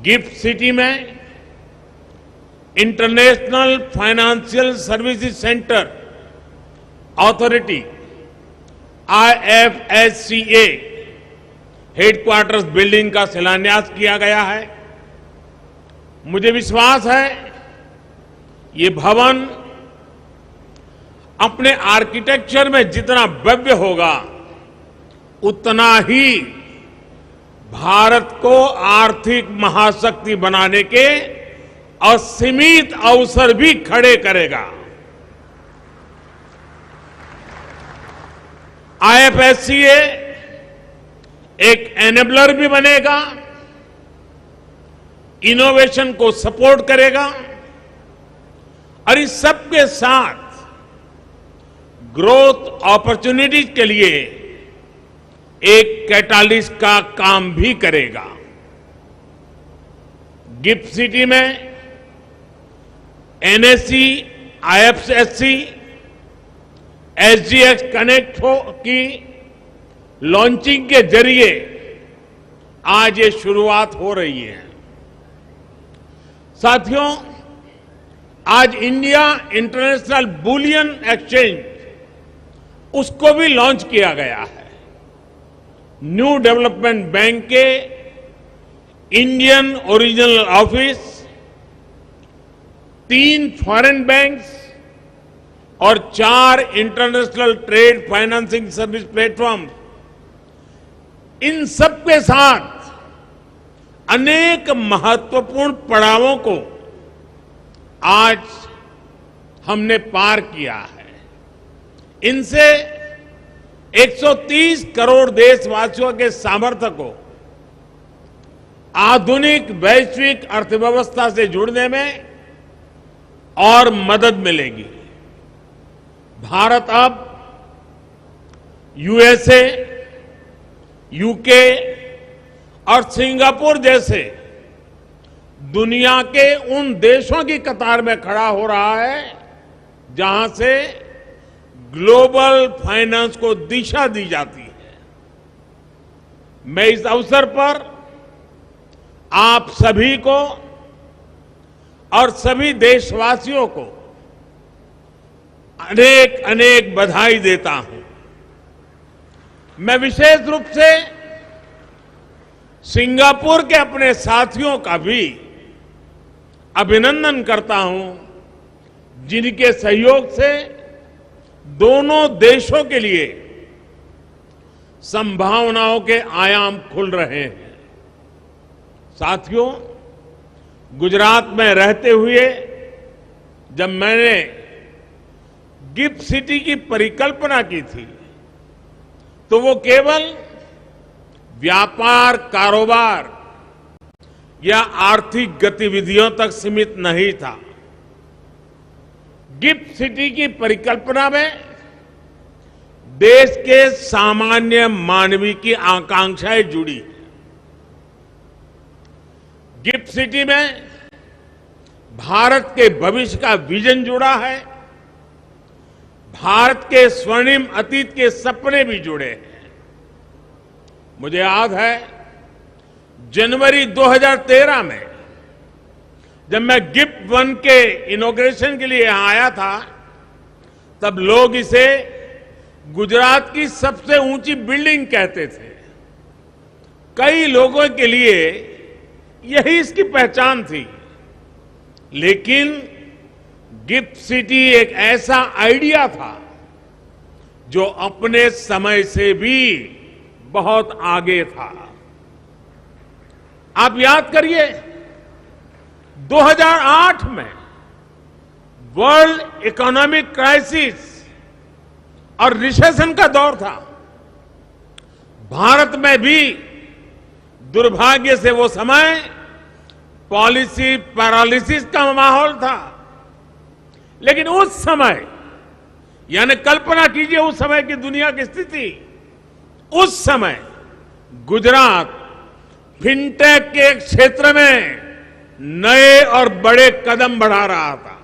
गिफ्ट सिटी में international financial services centre authority IFSCA headquarters building का शिलान्यास किया गया है। मुझे विश्वास है ये भवन अपने आर्किटेक्चर में जितना भव्य होगा, उतना ही भारत को आर्थिक महाशक्ति बनाने के असीमित अवसर भी खड़े करेगा। IFSCA एक एनेबलर भी बनेगा, इनोवेशन को सपोर्ट करेगा और इस सब के साथ ग्रोथ अपॉर्चुनिटीज के लिए एक कैटालिस्ट का काम भी करेगा। गिफ्ट सिटी में NSE, IFSC, SGX कनेक्ट की लॉन्चिंग के जरिए आज ये शुरुआत हो रही है। साथियों, आज इंडिया इंटरनेशनल बुलियन एक्सचेंज उसको भी लॉन्च किया गया है। न्यू डेवलपमेंट बैंक के Indian original office, 3 foreign banks और 4 international trade financing service platform, इन सब के साथ अनेक महत्वपूर्ण पड़ावों को आज हमने पार किया है। इनसे 130 करोड़ देशवासियों के सामर्थ्य को आधुनिक वैश्विक अर्थव्यवस्था से जुड़ने में और मदद मिलेगी। भारत अब USA, UK और सिंगापुर जैसे दुनिया के उन देशों की कतार में खड़ा हो रहा है जहां से ग्लोबल फाइनेंस को दिशा दी जाती है। मैं इस अवसर पर आप सभी को और सभी देशवासियों को अनेक अनेक बधाई देता हूं। मैं विशेष रूप से सिंगापुर के अपने साथियों का भी अभिनंदन करता हूं, जिनके सहयोग से दोनों देशों के लिए संभावनाओं के आयाम खुल रहे हैं। साथियों, गुजरात में रहते हुए जब मैंने गिफ्ट सिटी की परिकल्पना की थी, तो वो केवल व्यापार, कारोबार या आर्थिक गतिविधियों तक सीमित नहीं था। गिफ्ट सिटी की परिकल्पना में देश के सामान्य मानवी की आकांक्षाएं जुड़ी। गिफ्ट सिटी में भारत के भविष्य का विजन जुड़ा है, भारत के स्वर्णिम अतीत के सपने भी जुड़े हैं। मुझे याद है जनवरी 2013 में जब मैं गिफ्ट 1 के इनॉग्रेशन के लिए यहां आया था, तब लोग इसे गुजरात की सबसे ऊंची बिल्डिंग कहते थे। कई लोगों के लिए यही इसकी पहचान थी। लेकिन गिफ्ट सिटी एक ऐसा आइडिया था जो अपने समय से भी बहुत आगे था। आप याद करिए, 2008 में वर्ल्ड इकोनॉमिक क्राइसिस और रिसेशन का दौर था। भारत में भी दुर्भाग्य से वो समय पॉलिसी पैरालिसिस का माहौल था। लेकिन उस समय, यानी कल्पना कीजिए उस समय की दुनिया की स्थिति, उस समय गुजरात फिनटेक के क्षेत्र में नए और बड़े कदम बढ़ा रहा था।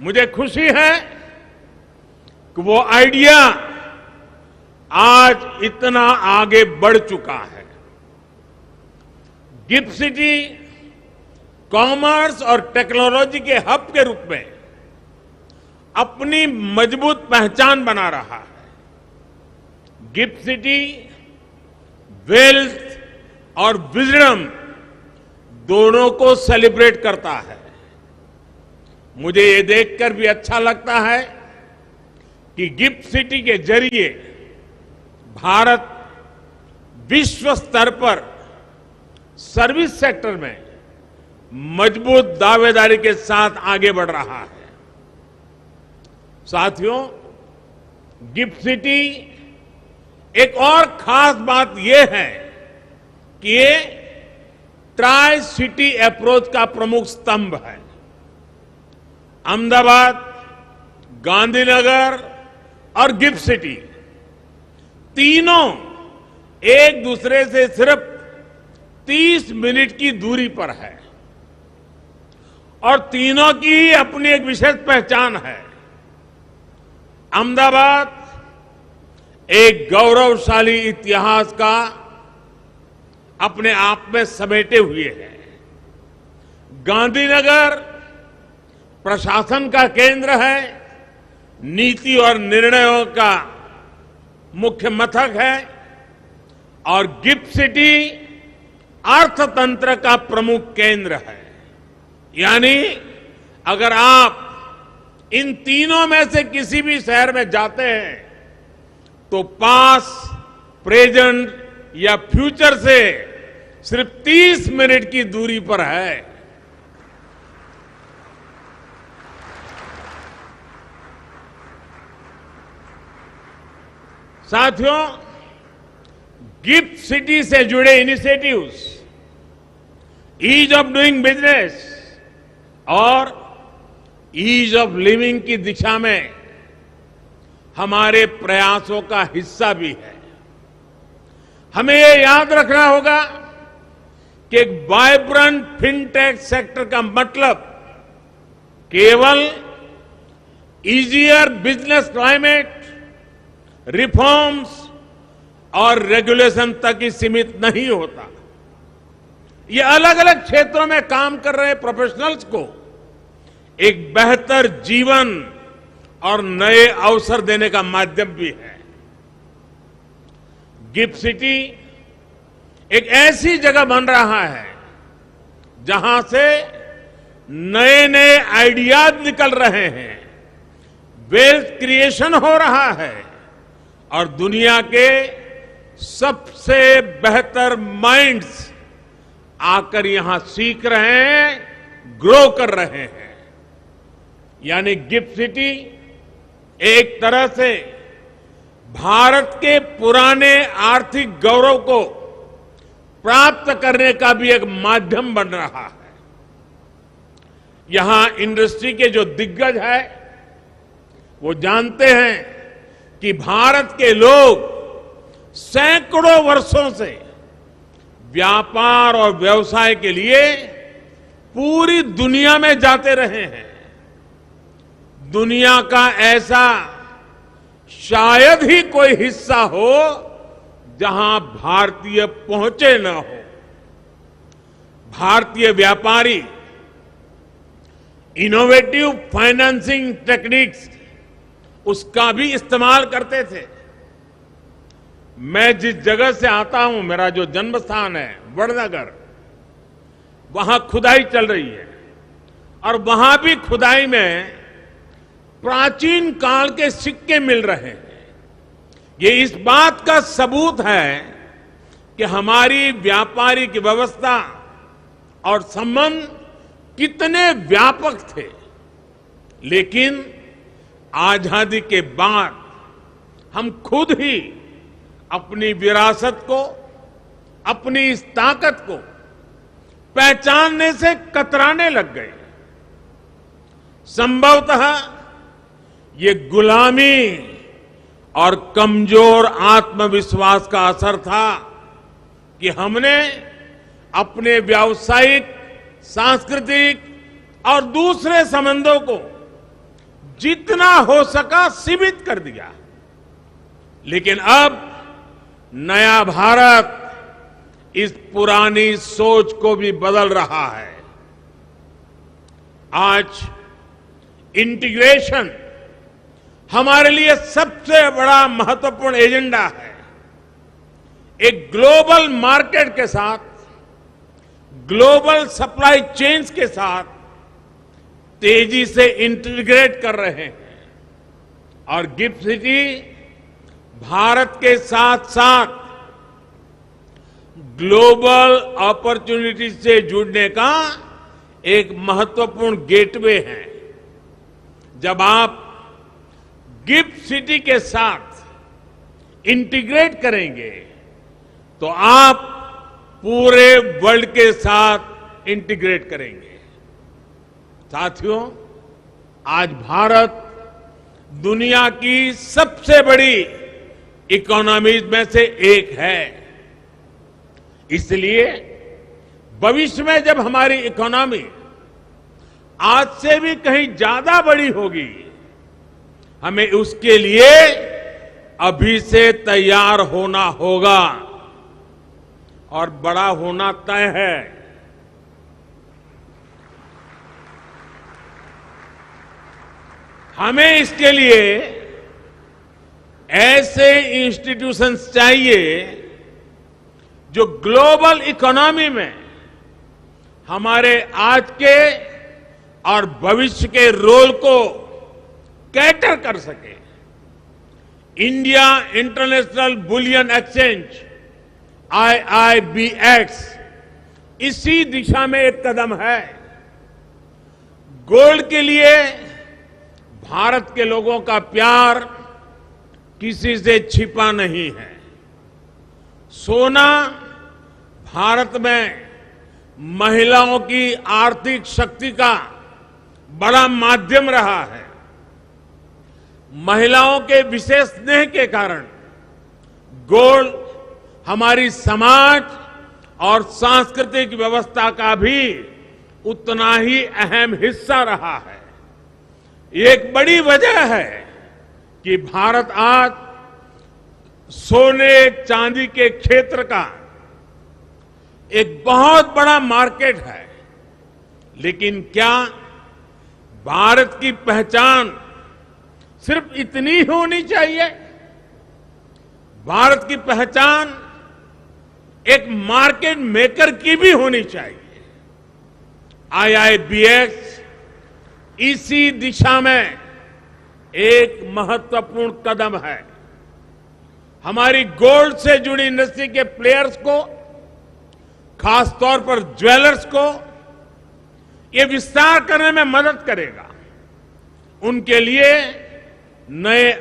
मुझे खुशी है कि वो आइडिया आज इतना आगे बढ़ चुका है। गिफ्ट सिटी कॉमर्स और टेक्नोलॉजी के हब के रूप में अपनी मजबूत पहचान बना रहा है। गिफ्ट सिटी वेल्थ और विजडम दोनों को सेलिब्रेट करता है। मुझे ये देखकर भी अच्छा लगता है कि गिफ्ट सिटी के जरिए भारत विश्व स्तर पर सर्विस सेक्टर में मजबूत दावेदारी के साथ आगे बढ़ रहा है। साथियों, गिफ्ट सिटी एक और खास बात यह है कि ये ट्राई सिटी अप्रोच का प्रमुख स्तंभ है। अहमदाबाद, गांधीनगर और गिफ्ट सिटी तीनों एक दूसरे से सिर्फ 30 मिनट की दूरी पर है और तीनों की ही अपनी एक विशेष पहचान है। अहमदाबाद एक गौरवशाली इतिहास का अपने आप में समेटे हुए है। गांधीनगर प्रशासन का केंद्र है, नीति और निर्णयों का मुख्य मथक है, और गिफ्ट सिटी अर्थतंत्र का प्रमुख केंद्र है। यानी अगर आप इन तीनों में से किसी भी शहर में जाते हैं तो पास, प्रेजेंट या फ्यूचर से सिर्फ 30 मिनट की दूरी पर है। साथियों, गिफ्ट सिटी से जुड़े initiatives ease of doing business और ईज ऑफ लिविंग की दिशा में हमारे प्रयासों का हिस्सा भी है। हमें ये याद रखना होगा कि एक वाइब्रेंट फिनटेक सेक्टर का मतलब केवल इजियर बिजनेस क्लाइमेट, रिफॉर्म्स और रेगुलेशन तक ही सीमित नहीं होता। ये अलग अलग क्षेत्रों में काम कर रहे प्रोफेशनल्स को एक बेहतर जीवन और नए अवसर देने का माध्यम भी है। गिफ्ट सिटी एक ऐसी जगह बन रहा है जहां से नए नए आइडियाज निकल रहे हैं, वेल्थ क्रिएशन हो रहा है और दुनिया के सबसे बेहतर माइंड्स आकर यहां सीख रहे हैं, ग्रो कर रहे हैं। यानी गिफ्ट सिटी एक तरह से भारत के पुराने आर्थिक गौरव को प्राप्त करने का भी एक माध्यम बन रहा है। यहां इंडस्ट्री के जो दिग्गज है वो जानते हैं कि भारत के लोग सैकड़ों वर्षों से व्यापार और व्यवसाय के लिए पूरी दुनिया में जाते रहे हैं। दुनिया का ऐसा शायद ही कोई हिस्सा हो जहां भारतीय पहुंचे न हो। भारतीय व्यापारी इनोवेटिव फाइनेंसिंग टेक्निक्स उसका भी इस्तेमाल करते थे। मैं जिस जगह से आता हूं, मेरा जो जन्म स्थान है वडनगर, वहां खुदाई चल रही है और वहां भी खुदाई में प्राचीन काल के सिक्के मिल रहे हैं। ये इस बात का सबूत है कि हमारी व्यापारिक व्यवस्था और संबंध कितने व्यापक थे। लेकिन आजादी के बाद हम खुद ही अपनी विरासत को, अपनी इस ताकत को पहचानने से कतराने लग गए। संभवतः ये गुलामी और कमजोर आत्मविश्वास का असर था कि हमने अपने व्यावसायिक, सांस्कृतिक और दूसरे संबंधों को जितना हो सका सीमित कर दिया। लेकिन अब नया भारत इस पुरानी सोच को भी बदल रहा है। आज इंटीग्रेशन हमारे लिए सबसे बड़ा महत्वपूर्ण एजेंडा है। एक ग्लोबल मार्केट के साथ, ग्लोबल सप्लाई चेन्स के साथ तेजी से इंटीग्रेट कर रहे हैं और गिफ्ट सिटी भारत के साथ साथ ग्लोबल अपॉर्चुनिटी से जुड़ने का एक महत्वपूर्ण गेटवे है। जब आप गिफ्ट सिटी के साथ इंटीग्रेट करेंगे तो आप पूरे वर्ल्ड के साथ इंटीग्रेट करेंगे। साथियों, आज भारत दुनिया की सबसे बड़ी इकोनॉमीज में से एक है। इसलिए भविष्य में जब हमारी इकोनॉमी आज से भी कहीं ज्यादा बड़ी होगी, हमें उसके लिए अभी से तैयार होना होगा और बड़ा होना तय है। हमें इसके लिए ऐसे इंस्टीट्यूशंस चाहिए जो ग्लोबल इकोनॉमी में हमारे आज के और भविष्य के रोल को कैटर कर सके। India international bullion exchange IIBX इसी दिशा में एक कदम है। गोल्ड के लिए भारत के लोगों का प्यार किसी से छिपा नहीं है। सोना भारत में महिलाओं की आर्थिक शक्ति का बड़ा माध्यम रहा है। महिलाओं के विशेष स्नेह के कारण गोल्ड हमारी समाज और सांस्कृतिक व्यवस्था का भी उतना ही अहम हिस्सा रहा है। एक बड़ी वजह है कि भारत आज सोने चांदी के क्षेत्र का एक बहुत बड़ा मार्केट है। लेकिन क्या भारत की पहचान सिर्फ इतनी होनी चाहिए? भारत की पहचान एक मार्केट मेकर की भी होनी चाहिए। IIBX इसी दिशा में एक महत्वपूर्ण कदम है। हमारी गोल्ड से जुड़ी इंडस्ट्री के प्लेयर्स को, खासतौर पर ज्वेलर्स को ये विस्तार करने में मदद करेगा। उनके लिए नए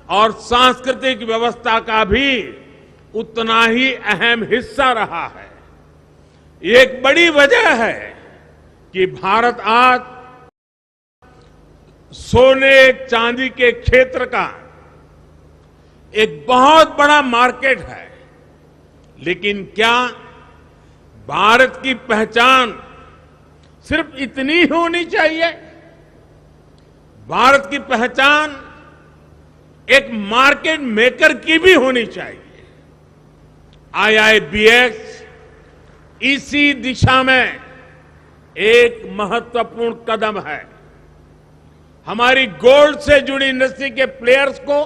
और सांस्कृतिक व्यवस्था का भी उतना ही अहम हिस्सा रहा है। एक बड़ी वजह है कि भारत आज सोने चांदी के क्षेत्र का एक बहुत बड़ा मार्केट है, लेकिन क्या भारत की पहचान सिर्फ इतनी ही होनी चाहिए? भारत की पहचान एक मार्केट मेकर की भी होनी चाहिए। IIBX इसी दिशा में एक महत्वपूर्ण कदम है। हमारी गोल्ड से जुड़ी इंडस्ट्री के प्लेयर्स को,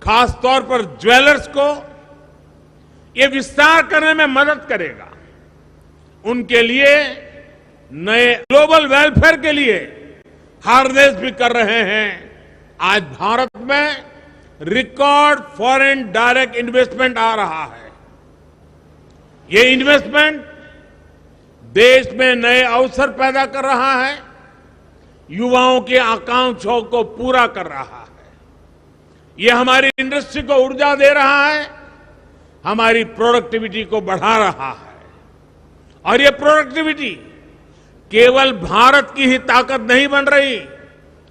खासतौर पर ज्वेलर्स को ये विस्तार करने में मदद करेगा। उनके लिए नए ग्लोबल वेलफेयर के लिए हार्नेस भी कर रहे हैं। आज भारत में रिकॉर्ड फॉरेन डायरेक्ट इन्वेस्टमेंट आ रहा है। ये इन्वेस्टमेंट देश में नए अवसर पैदा कर रहा है, युवाओं की आकांक्षाओं को पूरा कर रहा है। ये हमारी इंडस्ट्री को ऊर्जा दे रहा है, हमारी प्रोडक्टिविटी को बढ़ा रहा है। और ये प्रोडक्टिविटी केवल भारत की ही ताकत नहीं बन रही,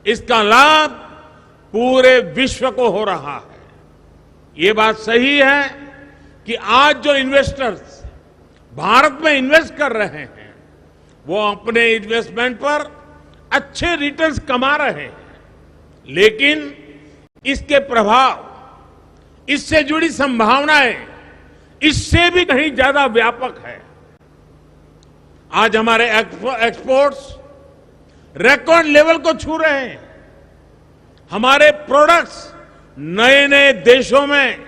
इसका लाभ पूरे विश्व को हो रहा है। ये बात सही है कि आज जो इन्वेस्टर्स भारत में इन्वेस्ट कर रहे हैं, वो अपने इन्वेस्टमेंट पर अच्छे रिटर्न्स कमा रहे हैं, लेकिन इसके प्रभाव, इससे जुड़ी संभावनाएं इससे भी कहीं ज्यादा व्यापक है। आज हमारे एक्सपोर्ट्स रिकॉर्ड लेवल को छू रहे हैं। हमारे प्रोडक्ट्स नए नए देशों में,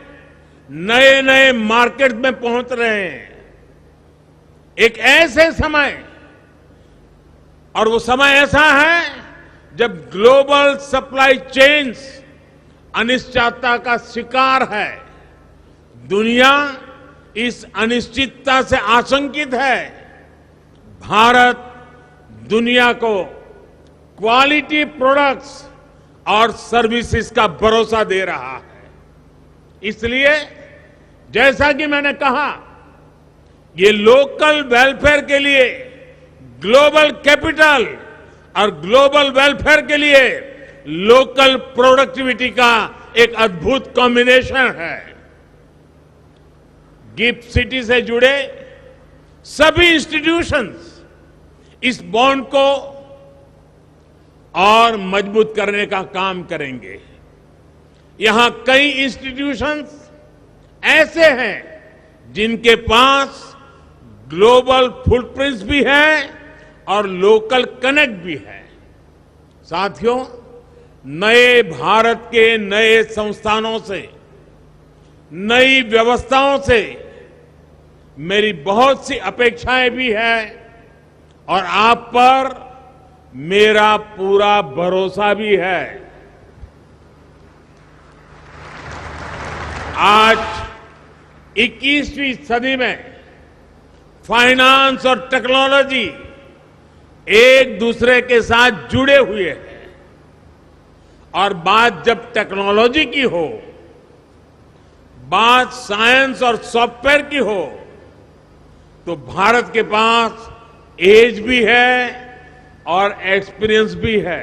नए नए मार्केट में पहुंच रहे हैं। एक ऐसे समय, और वो समय ऐसा है जब ग्लोबल सप्लाई चेन्स अनिश्चितता का शिकार है। दुनिया इस अनिश्चितता से आशंकित है। भारत दुनिया को क्वालिटी प्रोडक्ट्स और सर्विसेज का भरोसा दे रहा है। इसलिए जैसा कि मैंने कहा, ये लोकल वेलफेयर के लिए ग्लोबल कैपिटल और ग्लोबल वेलफेयर के लिए लोकल प्रोडक्टिविटी का एक अद्भुत कॉम्बिनेशन है। गिफ्ट सिटी से जुड़े सभी इंस्टीट्यूशंस इस बॉन्ड को और मजबूत करने का काम करेंगे। यहां कई इंस्टीट्यूशंस ऐसे हैं जिनके पास ग्लोबल फुटप्रिंट्स भी है और लोकल कनेक्ट भी है। साथियों, नए भारत के नए संस्थानों से, नई व्यवस्थाओं से मेरी बहुत सी अपेक्षाएं भी है और आप पर मेरा पूरा भरोसा भी है। आज 21वीं सदी में फाइनेंस और टेक्नोलॉजी एक दूसरे के साथ जुड़े हुए हैं, और बात जब टेक्नोलॉजी की हो, बात साइंस और सॉफ्टवेयर की हो, तो भारत के पास एज भी है और एक्सपीरियंस भी है।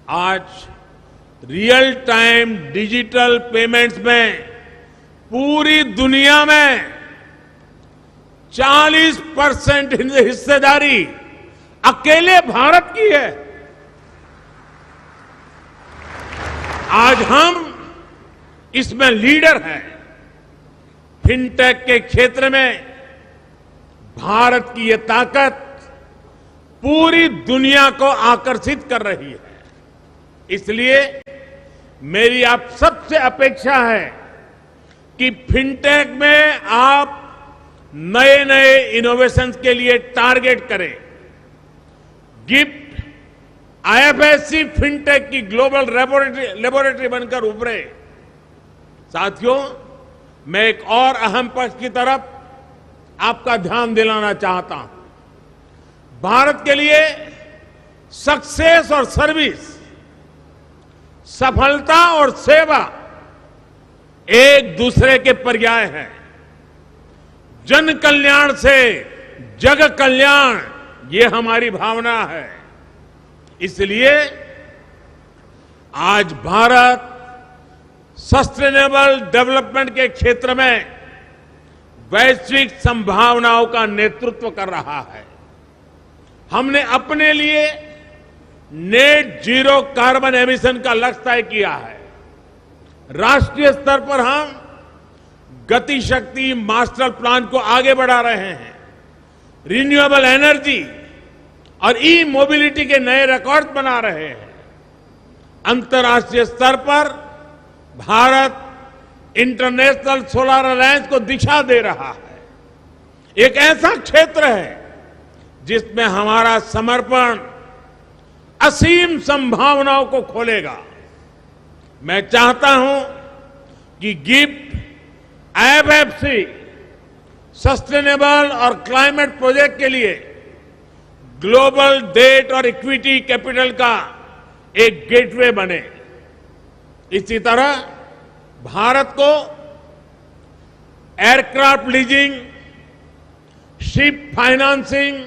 आज रियल टाइम डिजिटल पेमेंट्स में पूरी दुनिया में 40% हिस्सेदारी अकेले भारत की है। आज हम इसमें लीडर हैं। फिनटेक के क्षेत्र में भारत की ये ताकत पूरी दुनिया को आकर्षित कर रही है। इसलिए मेरी आप सबसे अपेक्षा है कि फिनटेक में आप नए नए इनोवेशंस के लिए टारगेट करें। गिफ्ट आईएफएससी फिनटेक की ग्लोबल लेबोरेटरी बनकर उभरे। साथियों, मैं एक और अहम पक्ष की तरफ आपका ध्यान दिलाना चाहता हूं। भारत के लिए सक्सेस और सर्विस, सफलता और सेवा एक दूसरे के पर्याय हैं। जन कल्याण से जग कल्याण ये हमारी भावना है। इसलिए आज भारत सस्टेनेबल डेवलपमेंट के क्षेत्र में वैश्विक संभावनाओं का नेतृत्व कर रहा है। हमने अपने लिए नेट जीरो कार्बन एमिशन का लक्ष्य तय किया है। राष्ट्रीय स्तर पर हम गति शक्ति मास्टर प्लान को आगे बढ़ा रहे हैं। रिन्यूएबल एनर्जी और ई मोबिलिटी के नए रिकॉर्ड बना रहे हैं। अंतर्राष्ट्रीय स्तर पर भारत इंटरनेशनल सोलर अलायंस को दिशा दे रहा है। एक ऐसा क्षेत्र है जिसमें हमारा समर्पण असीम संभावनाओं को खोलेगा। मैं चाहता हूं कि गिफ्ट आईएफएससी सस्टेनेबल और क्लाइमेट प्रोजेक्ट के लिए ग्लोबल डेट और इक्विटी कैपिटल का एक गेटवे बने। इसी तरह भारत को aircraft leasing, ship financing,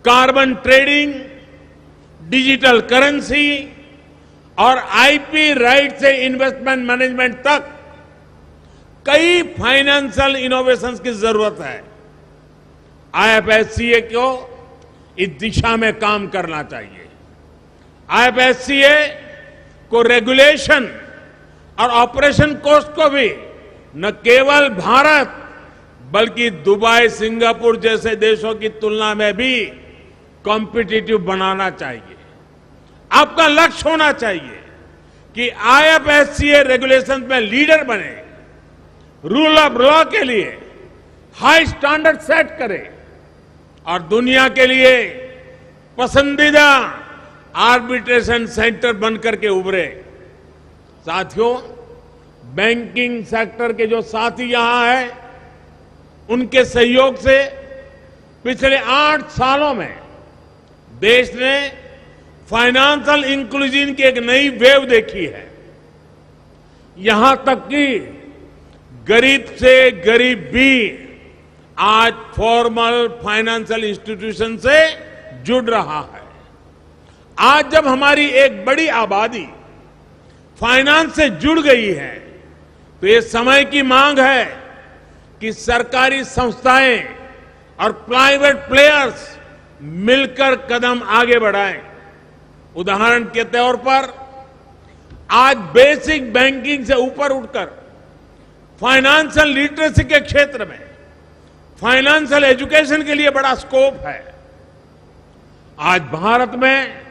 carbon trading, digital currency और आईपी राइट से इन्वेस्टमेंट मैनेजमेंट तक कई फाइनेंशियल इनोवेशंस की जरूरत है। आईएफएससीए को इस दिशा में काम करना चाहिए। आईएफएससीए को रेगुलेशन और ऑपरेशन कॉस्ट को भी न केवल भारत बल्कि दुबई, सिंगापुर जैसे देशों की तुलना में भी कॉम्पिटिटिव बनाना चाहिए। आपका लक्ष्य होना चाहिए कि आईएफएससीए रेगुलेशन में लीडर बने, रूल ऑफ लॉ के लिए हाई स्टैंडर्ड सेट करे और दुनिया के लिए पसंदीदा आर्बिट्रेशन सेंटर बनकर के उभरे। साथियों, बैंकिंग सेक्टर के जो साथी यहां हैं, उनके सहयोग से पिछले 8 सालों में देश ने फाइनेंशियल इंक्लूजन की एक नई वेव देखी है। यहां तक कि गरीब से गरीब भी आज फॉर्मल फाइनेंशियल इंस्टीट्यूशन से जुड़ रहा है। आज जब हमारी एक बड़ी आबादी फाइनेंस से जुड़ गई है तो ये समय की मांग है कि सरकारी संस्थाएं और प्राइवेट प्लेयर्स मिलकर कदम आगे बढ़ाएं। उदाहरण के तौर पर आज बेसिक बैंकिंग से ऊपर उठकर फाइनेंशियल लिटरेसी के क्षेत्र में फाइनेंशियल एजुकेशन के लिए बड़ा स्कोप है। आज भारत में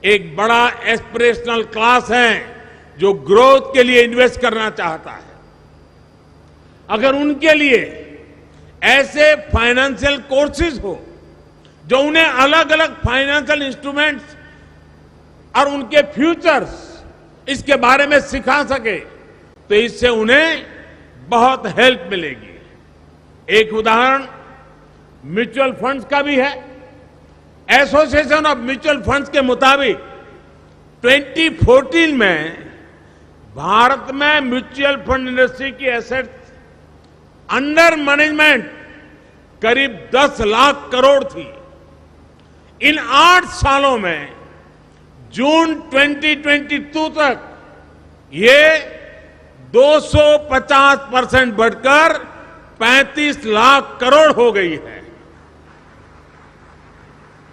एक बड़ा एस्पिरेशनल क्लास है जो ग्रोथ के लिए इन्वेस्ट करना चाहता है। अगर उनके लिए ऐसे फाइनेंशियल कोर्सेज हो जो उन्हें अलग अलग फाइनेंशियल इंस्ट्रूमेंट्स और उनके फ्यूचर्स इसके बारे में सिखा सके तो इससे उन्हें बहुत हेल्प मिलेगी। एक उदाहरण म्यूचुअल फंड्स का भी है। एसोसिएशन ऑफ म्यूचुअल फंड्स के मुताबिक 2014 में भारत में म्यूचुअल फंड इंडस्ट्री की एसेट्स अंडर मैनेजमेंट करीब 10 लाख करोड़ थी। इन 8 सालों में जून 2022 तक ये 250% बढ़कर 35 लाख करोड़ हो गई है।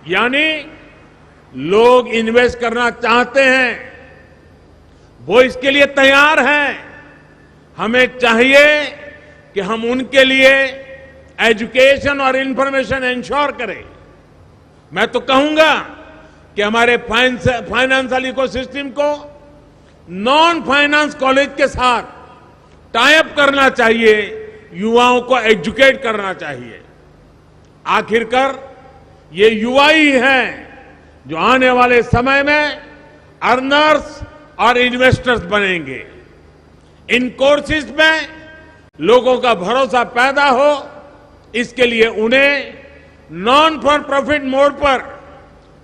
यानी लोग इन्वेस्ट करना चाहते हैं, वो इसके लिए तैयार हैं। हमें चाहिए कि हम उनके लिए एजुकेशन और इंफॉर्मेशन इंश्योर करें। मैं तो कहूंगा कि हमारे फाइनेंशियल इकोसिस्टम को नॉन फाइनेंस कॉलेज के साथ टाई अप करना चाहिए, युवाओं को एजुकेट करना चाहिए। आखिरकार ये युवा ही हैं जो आने वाले समय में अर्नर्स और इन्वेस्टर्स बनेंगे। इन कोर्सेज में लोगों का भरोसा पैदा हो, इसके लिए उन्हें नॉन फॉर प्रॉफिट मोड पर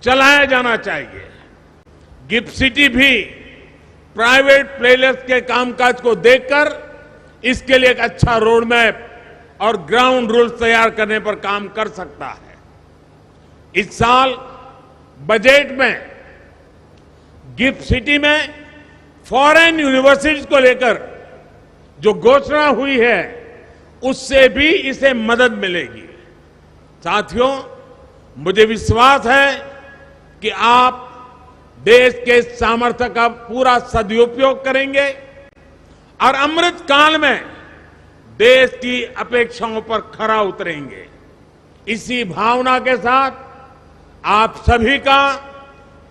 चलाया जाना चाहिए। गिफ्ट सिटी भी प्राइवेट प्लेयर्स के कामकाज को देखकर इसके लिए एक अच्छा रोड मैप और ग्राउंड रूल्स तैयार करने पर काम कर सकता है। इस साल बजट में गिफ्ट सिटी में फॉरेन यूनिवर्सिटीज को लेकर जो घोषणा हुई है उससे भी इसे मदद मिलेगी। साथियों, मुझे विश्वास है कि आप देश के सामर्थ्य का पूरा सदुपयोग करेंगे और अमृत काल में देश की अपेक्षाओं पर खरा उतरेंगे। इसी भावना के साथ आप सभी का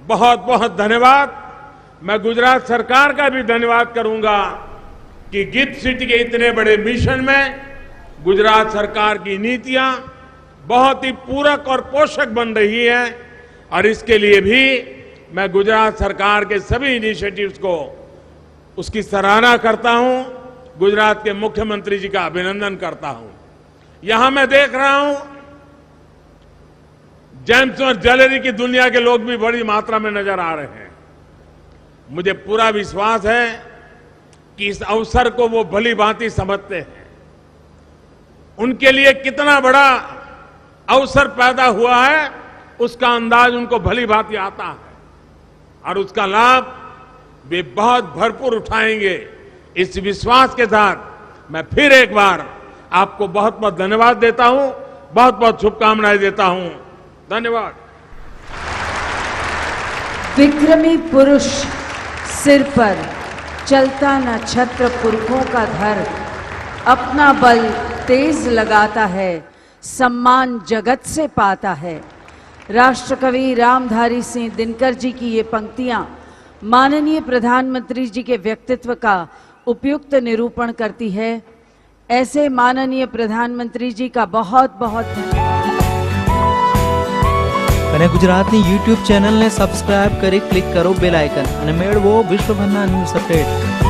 बहुत बहुत धन्यवाद। मैं गुजरात सरकार का भी धन्यवाद करूंगा कि गिफ्ट सिटी के इतने बड़े मिशन में गुजरात सरकार की नीतियां बहुत ही पूरक और पोषक बन रही हैं और इसके लिए भी मैं गुजरात सरकार के सभी इनिशिएटिव्स को उसकी सराहना करता हूं। गुजरात के मुख्यमंत्री जी का अभिनंदन करता हूं। यहां मैं देख रहा हूं जेम्स और ज्वेलरी की दुनिया के लोग भी बड़ी मात्रा में नजर आ रहे हैं। मुझे पूरा विश्वास है कि इस अवसर को वो भली भांति समझते हैं। उनके लिए कितना बड़ा अवसर पैदा हुआ है उसका अंदाज उनको भली भांति आता है और उसका लाभ वे बहुत भरपूर उठाएंगे। इस विश्वास के साथ मैं फिर एक बार आपको बहुत बहुत धन्यवाद देता हूं, बहुत बहुत शुभकामनाएं देता हूं। धन्यवाद। विक्रमी पुरुष सिर पर चलता न छत्र पुरखों का धर, अपना बल तेज लगाता है, सम्मान जगत से पाता है। राष्ट्रकवि रामधारी सिंह दिनकर जी की ये पंक्तियां माननीय प्रधानमंत्री जी के व्यक्तित्व का उपयुक्त निरूपण करती है। ऐसे माननीय प्रधानमंत्री जी का बहुत बहुत धन्यवाद। અને ગુજરાતની યુટ્યુબ ચેનલને સબસ્ક્રાઇબ કરી ક્લિક કરો બેલ આઇકન અને મેળવો વિશ્વભરના ન્યૂઝ અપડેટ।